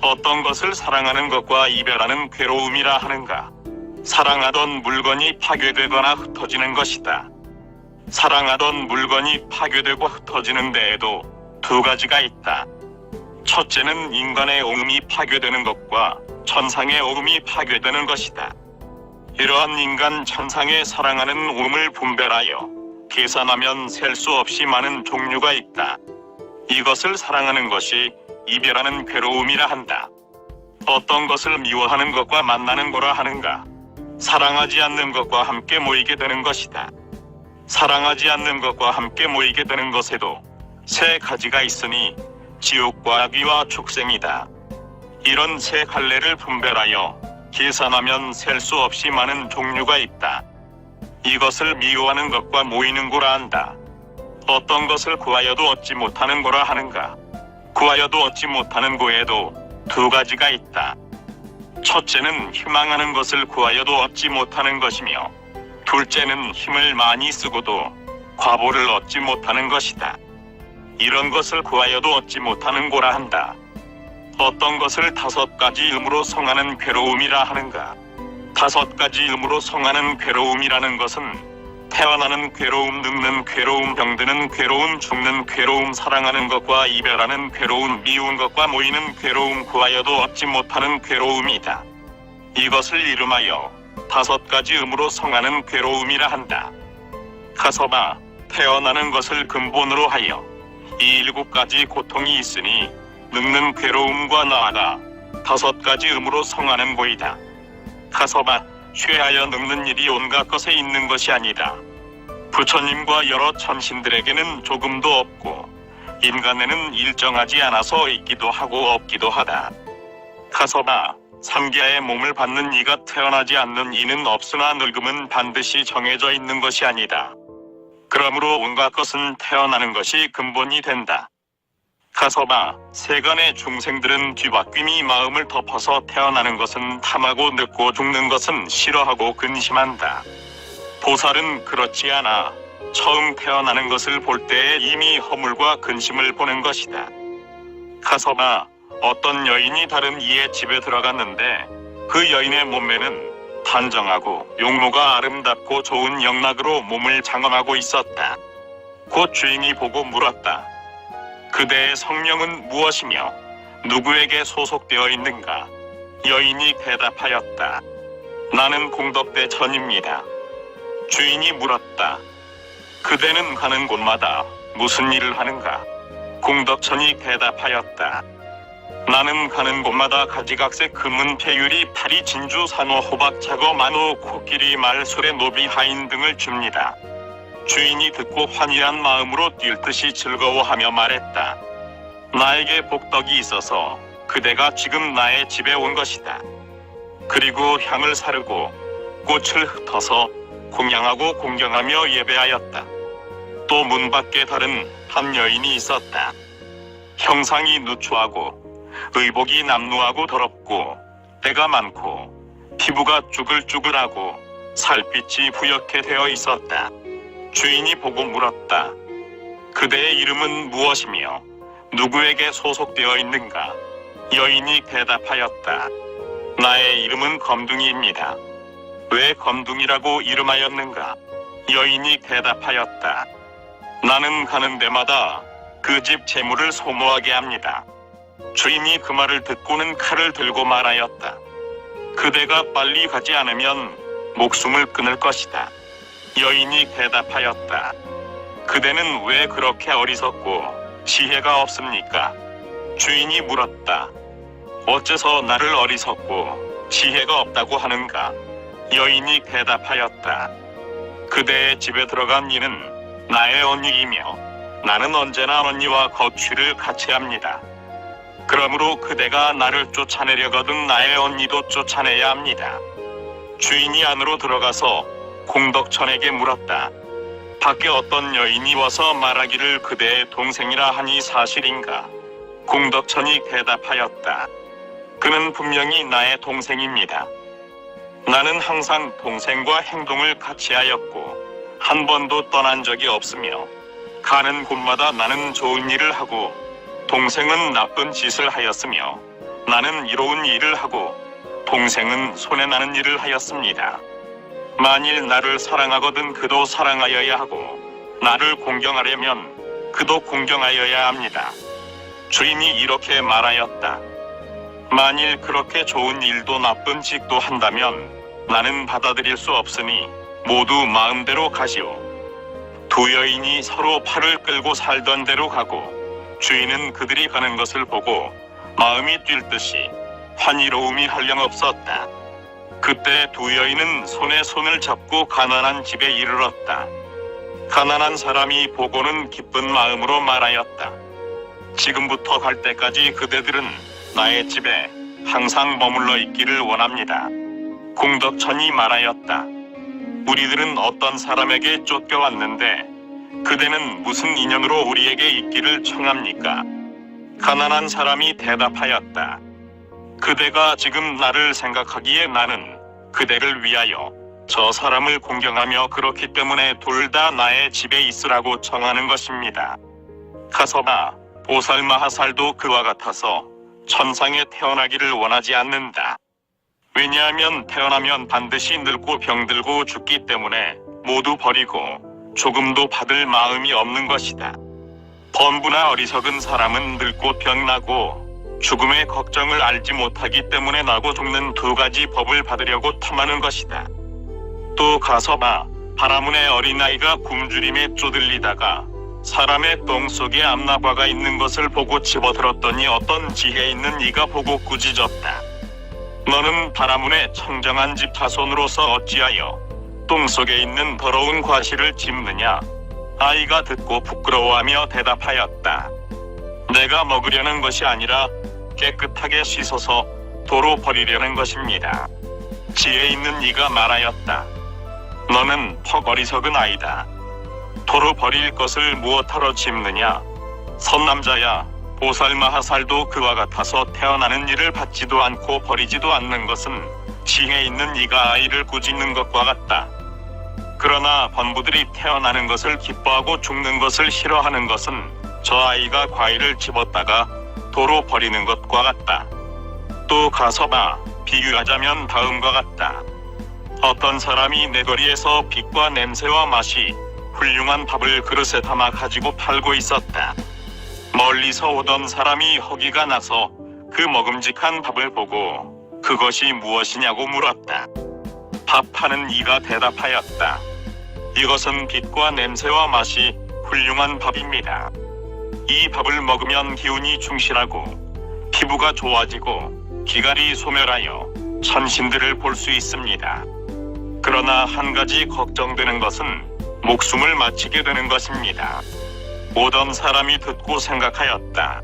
어떤 것을 사랑하는 것과 이별하는 괴로움이라 하는가? 사랑하던 물건이 파괴되거나 흩어지는 것이다. 사랑하던 물건이 파괴되고 흩어지는 데에도 두 가지가 있다. 첫째는 인간의 오음이 파괴되는 것과 천상의 오음이 파괴되는 것이다. 이러한 인간 천상의 사랑하는 오음을 분별하여 계산하면 셀 수 없이 많은 종류가 있다. 이것을 사랑하는 것이 이별하는 괴로움이라 한다. 어떤 것을 미워하는 것과 만나는 거라 하는가? 사랑하지 않는 것과 함께 모이게 되는 것이다. 사랑하지 않는 것과 함께 모이게 되는 것에도 세 가지가 있으니 지옥과 악귀와 축생이다. 이런 세 갈래를 분별하여 계산하면 셀 수 없이 많은 종류가 있다. 이것을 미워하는 것과 모이는 거라 한다. 어떤 것을 구하여도 얻지 못하는 거라 하는가? 구하여도 얻지 못하는 거에도 두 가지가 있다. 첫째는 희망하는 것을 구하여도 얻지 못하는 것이며, 둘째는 힘을 많이 쓰고도 과보를 얻지 못하는 것이다. 이런 것을 구하여도 얻지 못하는 거라 한다. 어떤 것을 5가지 이름으로 성하는 괴로움이라 하는가? 5가지 이름으로 성하는 괴로움이라는 것은 태어나는 괴로움, 늙는 괴로움, 병드는 괴로움, 죽는 괴로움, 사랑하는 것과 이별하는 괴로움, 미운 것과 모이는 괴로움, 구하여도 얻지 못하는 괴로움이다. 이것을 이름하여 5가지 이름으로 성하는 괴로움이라 한다. 가서봐, 태어나는 것을 근본으로 하여 이 7가지 고통이 있으니 늙는 괴로움과 나아가 5가지 이름으로 성하는 고이다. 가서봐, 쇠하여 늙는 일이 온갖 것에 있는 것이 아니다. 부처님과 여러 천신들에게는 조금도 없고 인간에는 일정하지 않아서 있기도 하고 없기도 하다. 가서봐, 삼계하의 몸을 받는 이가 태어나지 않는 이는 없으나 늙음은 반드시 정해져 있는 것이 아니다. 그러므로 온갖 것은 태어나는 것이 근본이 된다. 가서봐, 세간의 중생들은 뒤바뀜이 마음을 덮어서 태어나는 것은 탐하고 늙고 죽는 것은 싫어하고 근심한다. 보살은 그렇지 않아 처음 태어나는 것을 볼 때에 이미 허물과 근심을 보는 것이다. 가서봐, 어떤 여인이 다른 이의 집에 들어갔는데 그 여인의 몸매는 단정하고 용모가 아름답고 좋은 영락으로 몸을 장엄하고 있었다. 곧 주인이 보고 물었다. 그대의 성명은 무엇이며 누구에게 소속되어 있는가? 여인이 대답하였다. 나는 공덕대 전입니다. 주인이 물었다. 그대는 가는 곳마다 무슨 일을 하는가? 공덕천이 대답하였다. 나는 가는 곳마다 가지각색 금은 폐유리 파리 진주 산호 호박 차거 만호 코끼리 말 소래 노비 하인 등을 줍니다. 주인이 듣고 환희한 마음으로 뛸 듯이 즐거워하며 말했다. 나에게 복덕이 있어서 그대가 지금 나의 집에 온 것이다. 그리고 향을 사르고 꽃을 흩어서 공양하고 공경하며 예배하였다. 또 문 밖에 다른 한 여인이 있었다. 형상이 누추하고 의복이 남루하고 더럽고 때가 많고 피부가 쭈글쭈글하고 살빛이 부옇게 되어 있었다. 주인이 보고 물었다. 그대의 이름은 무엇이며 누구에게 소속되어 있는가? 여인이 대답하였다. 나의 이름은 검둥이입니다. 왜 검둥이라고 이름하였는가? 여인이 대답하였다. 나는 가는 데마다 그 집 재물을 소모하게 합니다. 주인이 그 말을 듣고는 칼을 들고 말하였다. 그대가 빨리 가지 않으면 목숨을 끊을 것이다. 여인이 대답하였다. 그대는 왜 그렇게 어리석고 지혜가 없습니까? 주인이 물었다. 어째서 나를 어리석고 지혜가 없다고 하는가? 여인이 대답하였다. 그대의 집에 들어간 이는 나의 언니이며 나는 언제나 언니와 거취를 같이 합니다. 그러므로 그대가 나를 쫓아내려거든 나의 언니도 쫓아내야 합니다. 주인이 안으로 들어가서 공덕천에게 물었다. 밖에 어떤 여인이 와서 말하기를 그대의 동생이라 하니 사실인가? 공덕천이 대답하였다. 그는 분명히 나의 동생입니다. 나는 항상 동생과 행동을 같이 하였고 한 번도 떠난 적이 없으며 가는 곳마다 나는 좋은 일을 하고 동생은 나쁜 짓을 하였으며 나는 이로운 일을 하고 동생은 손해나는 일을 하였습니다. 만일 나를 사랑하거든 그도 사랑하여야 하고 나를 공경하려면 그도 공경하여야 합니다. 주인이 이렇게 말하였다. 만일 그렇게 좋은 일도 나쁜 짓도 한다면 나는 받아들일 수 없으니 모두 마음대로 가시오. 두 여인이 서로 팔을 끌고 살던 대로 가고 주인은 그들이 가는 것을 보고 마음이 뛸 듯이 환희로움이 한량없었다. 그때 두 여인은 손에 손을 잡고 가난한 집에 이르렀다. 가난한 사람이 보고는 기쁜 마음으로 말하였다. 지금부터 갈 때까지 그대들은 나의 집에 항상 머물러 있기를 원합니다. 공덕천이 말하였다. 우리들은 어떤 사람에게 쫓겨왔는데 그대는 무슨 인연으로 우리에게 있기를 청합니까? 가난한 사람이 대답하였다. 그대가 지금 나를 생각하기에 나는 그대를 위하여 저 사람을 공경하며 그렇기 때문에 둘 다 나의 집에 있으라고 청하는 것입니다. 가서봐, 보살마하살도 그와 같아서 천상에 태어나기를 원하지 않는다. 왜냐하면 태어나면 반드시 늙고 병들고 죽기 때문에 모두 버리고 조금도 받을 마음이 없는 것이다. 범부나 어리석은 사람은 늙고 병나고 죽음의 걱정을 알지 못하기 때문에 나고 죽는 두 가지 법을 받으려고 탐하는 것이다. 또 가서 봐, 바라문의 어린아이가 굶주림에 쪼들리다가 사람의 똥 속에 암나바가 있는 것을 보고 집어들었더니 어떤 지혜 있는 이가 보고 꾸짖었다. 너는 바라문의 청정한 집 자손으로서 어찌하여 똥 속에 있는 더러운 과실을 짚느냐? 아이가 듣고 부끄러워하며 대답하였다. 내가 먹으려는 것이 아니라 깨끗하게 씻어서 도로 버리려는 것입니다. 지혜 있는 이가 말하였다. 너는 퍽 어리석은 아이다. 도로 버릴 것을 무엇하러 짚느냐? 선남자야, 보살마하살도 그와 같아서 태어나는 일을 받지도 않고 버리지도 않는 것은 지혜 있는 이가 아이를 꾸짖는 것과 같다. 그러나 번부들이 태어나는 것을 기뻐하고 죽는 것을 싫어하는 것은 저 아이가 과일을 집었다가 도로 버리는 것과 같다. 또 가서 봐, 비유하자면 다음과 같다. 어떤 사람이 내거리에서 빛과 냄새와 맛이 훌륭한 밥을 그릇에 담아 가지고 팔고 있었다. 멀리서 오던 사람이 허기가 나서 그 먹음직한 밥을 보고 그것이 무엇이냐고 물었다. 밥 파는 이가 대답하였다. 이것은 빛과 냄새와 맛이 훌륭한 밥입니다. 이 밥을 먹으면 기운이 충실하고 피부가 좋아지고 기갈이 소멸하여 천신들을 볼 수 있습니다. 그러나 한 가지 걱정되는 것은 목숨을 마치게 되는 것입니다. 오던 사람이 듣고 생각하였다.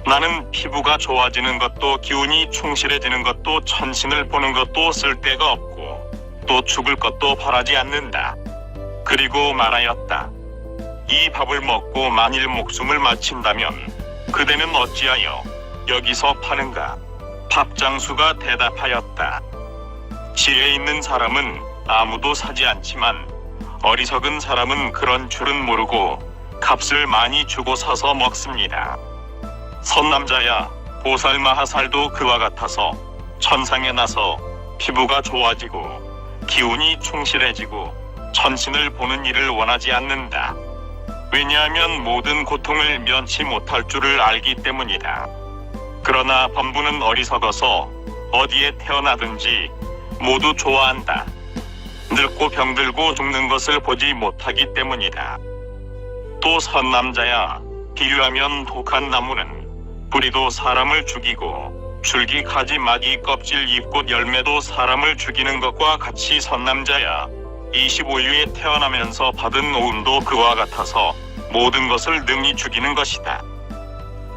나는 피부가 좋아지는 것도 기운이 충실해지는 것도 천신을 보는 것도 쓸데가 없고 또 죽을 것도 바라지 않는다. 그리고 말하였다. 이 밥을 먹고 만일 목숨을 마친다면 그대는 어찌하여 여기서 파는가? 밥장수가 대답하였다. 지혜 있는 사람은 아무도 사지 않지만 어리석은 사람은 그런 줄은 모르고 값을 많이 주고 사서 먹습니다. 선남자야, 보살마하살도 그와 같아서 천상에 나서 피부가 좋아지고 기운이 충실해지고 천신을 보는 일을 원하지 않는다. 왜냐하면 모든 고통을 면치 못할 줄을 알기 때문이다. 그러나 범부는 어리석어서 어디에 태어나든지 모두 좋아한다. 늙고 병들고 죽는 것을 보지 못하기 때문이다. 또 선남자야, 비유하면 독한 나무는 뿌리도 사람을 죽이고 줄기 가지 막이 껍질 잎꽃 열매도 사람을 죽이는 것과 같이 선남자야, 25유에 태어나면서 받은 오음도 그와 같아서 모든 것을 능히 죽이는 것이다.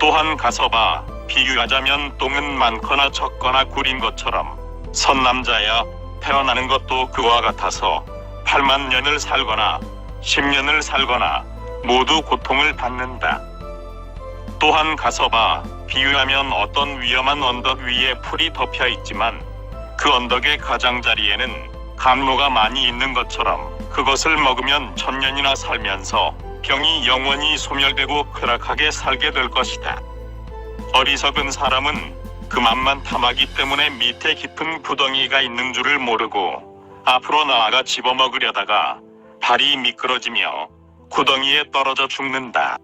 또한 가서 봐, 비유하자면 똥은 많거나 적거나 구린 것처럼 선남자야, 태어나는 것도 그와 같아서 8만 년을 살거나 10년을 살거나 모두 고통을 받는다. 또한 가서 봐, 비유하면 어떤 위험한 언덕 위에 풀이 덮여 있지만 그 언덕의 가장자리에는 감로가 많이 있는 것처럼 그것을 먹으면 1000년이나 살면서 병이 영원히 소멸되고 쾌락하게 살게 될 것이다. 어리석은 사람은 그만만 탐하기 때문에 밑에 깊은 구덩이가 있는 줄을 모르고 앞으로 나아가 집어먹으려다가 발이 미끄러지며 구덩이에 떨어져 죽는다.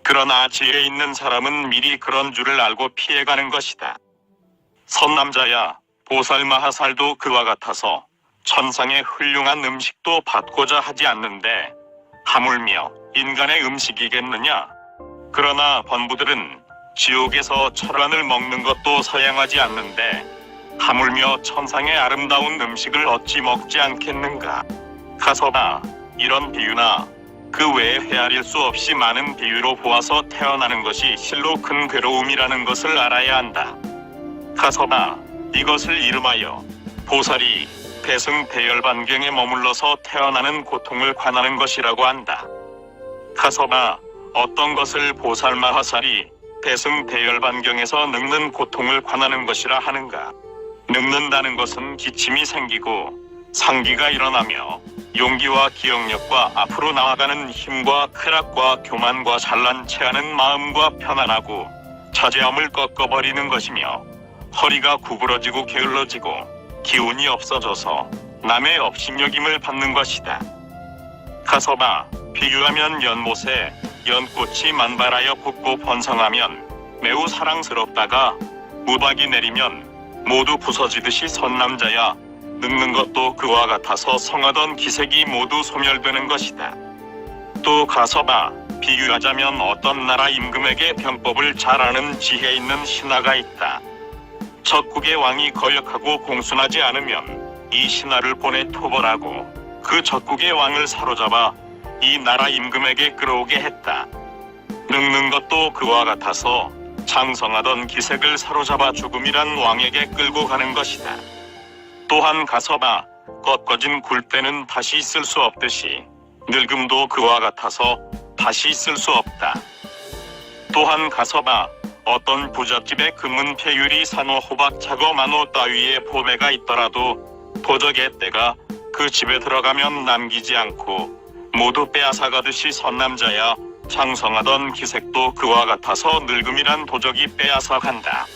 그러나 지혜 있는 사람은 미리 그런 줄을 알고 피해가는 것이다. 선남자야, 보살마하살도 그와 같아서 천상의 훌륭한 음식도 받고자 하지 않는데 하물며 인간의 음식이겠느냐? 그러나 번부들은 지옥에서 철환을 먹는 것도 사양하지 않는데 하물며 천상의 아름다운 음식을 어찌 먹지 않겠는가? 가서봐, 이런 비유나 그 외에 헤아릴 수 없이 많은 비유로 보아서 태어나는 것이 실로 큰 괴로움이라는 것을 알아야 한다. 가서봐, 이것을 이름하여 보살이 대승대열반경에 머물러서 태어나는 고통을 관하는 것이라고 한다. 가서봐, 어떤 것을 보살마하살이 대승대열반경에서 늙는 고통을 관하는 것이라 하는가? 늙는다는 것은 기침이 생기고 상기가 일어나며 용기와 기억력과 앞으로 나아가는 힘과 쾌락과 교만과 잘난 체하는 마음과 편안하고 자제함을 꺾어버리는 것이며 허리가 구부러지고 게을러지고 기운이 없어져서 남의 업신여김을 받는 것이다. 가서봐, 비유하면 연못에 연꽃이 만발하여 붓고 번성하면 매우 사랑스럽다가 우박이 내리면 모두 부서지듯이 선남자야, 늙는 것도 그와 같아서 성하던 기색이 모두 소멸되는 것이다. 또 가서봐, 비유하자면 어떤 나라 임금에게 병법을 잘 아는 지혜 있는 신하가 있다. 적국의 왕이 거역하고 공순하지 않으면 이 신하를 보내 토벌하고 그 적국의 왕을 사로잡아 이 나라 임금에게 끌어오게 했다. 늙는 것도 그와 같아서 장성하던 기색을 사로잡아 죽음이란 왕에게 끌고 가는 것이다. 또한 가서봐, 꺾어진 굴대는 다시 쓸 수 없듯이 늙음도 그와 같아서 다시 쓸 수 없다. 또한 가서봐, 어떤 부잣집에 금은 폐유리 산호 호박 차거 만호 따위의 보배가 있더라도 도적의 때가 그 집에 들어가면 남기지 않고 모두 빼앗아가듯이 선남자야, 장성하던 기색도 그와 같아서 늙음이란 도적이 빼앗아간다.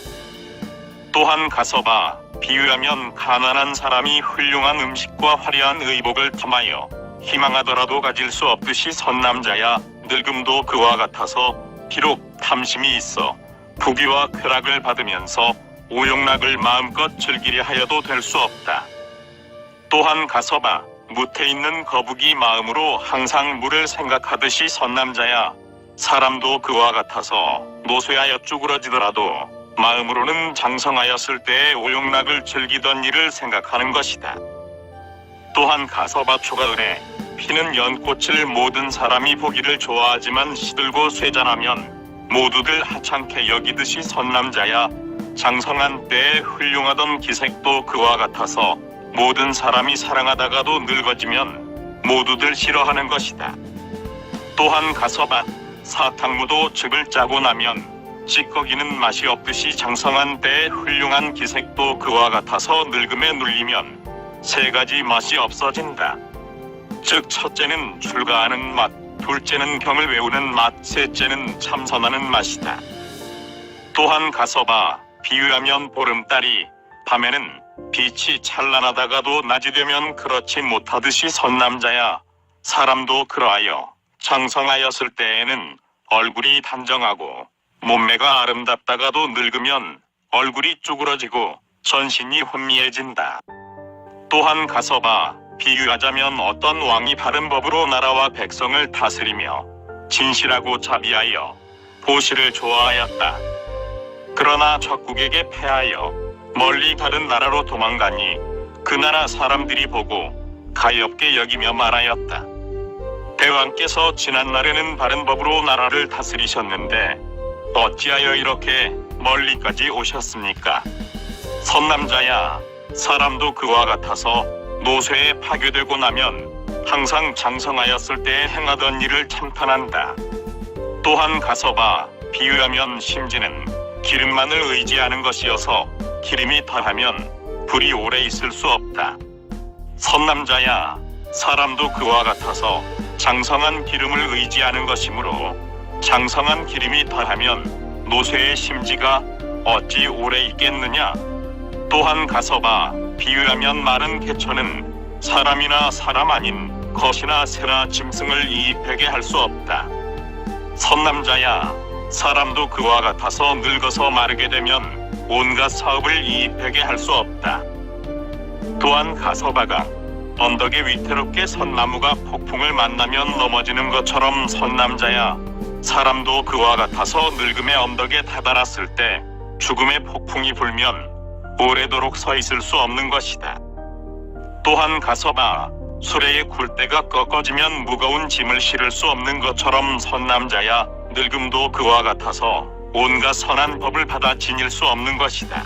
또한 가서봐, 비유하면 가난한 사람이 훌륭한 음식과 화려한 의복을 탐하여 희망하더라도 가질 수 없듯이 선남자야, 늙음도 그와 같아서 비록 탐심이 있어 부귀와 쾌락을 받으면서 오욕락을 마음껏 즐기려 하여도 될 수 없다. 또한 가서봐, 무태 있는 거북이 마음으로 항상 물을 생각하듯이 선남자야, 사람도 그와 같아서 노쇠하여 쭈그러지더라도 마음으로는 장성하였을 때의 오욕락을 즐기던 일을 생각하는 것이다. 또한 가서봐, 초가을에 피는 연꽃을 모든 사람이 보기를 좋아하지만 시들고 쇠잔하면 모두들 하찮게 여기듯이 선남자야, 장성한 때에 훌륭하던 기색도 그와 같아서 모든 사람이 사랑하다가도 늙어지면 모두들 싫어하는 것이다. 또한 가서봐, 사탕무도 즙을 짜고 나면 찌꺼기는 맛이 없듯이 장성한 때의 훌륭한 기색도 그와 같아서 늙음에 눌리면 세 가지 맛이 없어진다. 즉 첫째는 출가하는 맛, 둘째는 경을 외우는 맛, 셋째는 참선하는 맛이다. 또한 가서봐, 비유하면 보름달이 밤에는 빛이 찬란하다가도 낮이 되면 그렇지 못하듯이 선남자야, 사람도 그러하여 장성하였을 때에는 얼굴이 단정하고 몸매가 아름답다가도 늙으면 얼굴이 쭈그러지고 전신이 혼미해진다. 또한 가서봐, 비유하자면 어떤 왕이 바른 법으로 나라와 백성을 다스리며 진실하고 자비하여 보시를 좋아하였다. 그러나 적국에게 패하여 멀리 다른 나라로 도망가니 그 나라 사람들이 보고 가엾게 여기며 말하였다. 대왕께서 지난날에는 바른 법으로 나라를 다스리셨는데 어찌하여 이렇게 멀리까지 오셨습니까? 선남자야, 사람도 그와 같아서 노쇠에 파괴되고 나면 항상 장성하였을 때에 행하던 일을 참탄한다. 또한 가서봐, 비유하면 심지는 기름만을 의지하는 것이어서 기름이 더하면 불이 오래 있을 수 없다. 선남자야, 사람도 그와 같아서 장성한 기름을 의지하는 것이므로 장성한 기름이 더하면 노쇠의 심지가 어찌 오래 있겠느냐. 또한 가서 봐. 비유하면 마른 개천은 사람이나 사람 아닌 것이나 새나 짐승을 이입하게 할 수 없다. 선남자야, 사람도 그와 같아서 늙어서 마르게 되면 온갖 사업을 이입하게 할 수 없다. 또한 가서 봐가 언덕에 위태롭게 선 나무가 폭풍을 만나면 넘어지는 것처럼 선남자야, 사람도 그와 같아서 늙음의 언덕에 다다랐을 때 죽음의 폭풍이 불면 오래도록 서 있을 수 없는 것이다. 또한 가서 봐. 수레의 굴대가 꺾어지면 무거운 짐을 실을 수 없는 것처럼 선남자야, 늙음도 그와 같아서 온갖 선한 법을 받아 지닐 수 없는 것이다.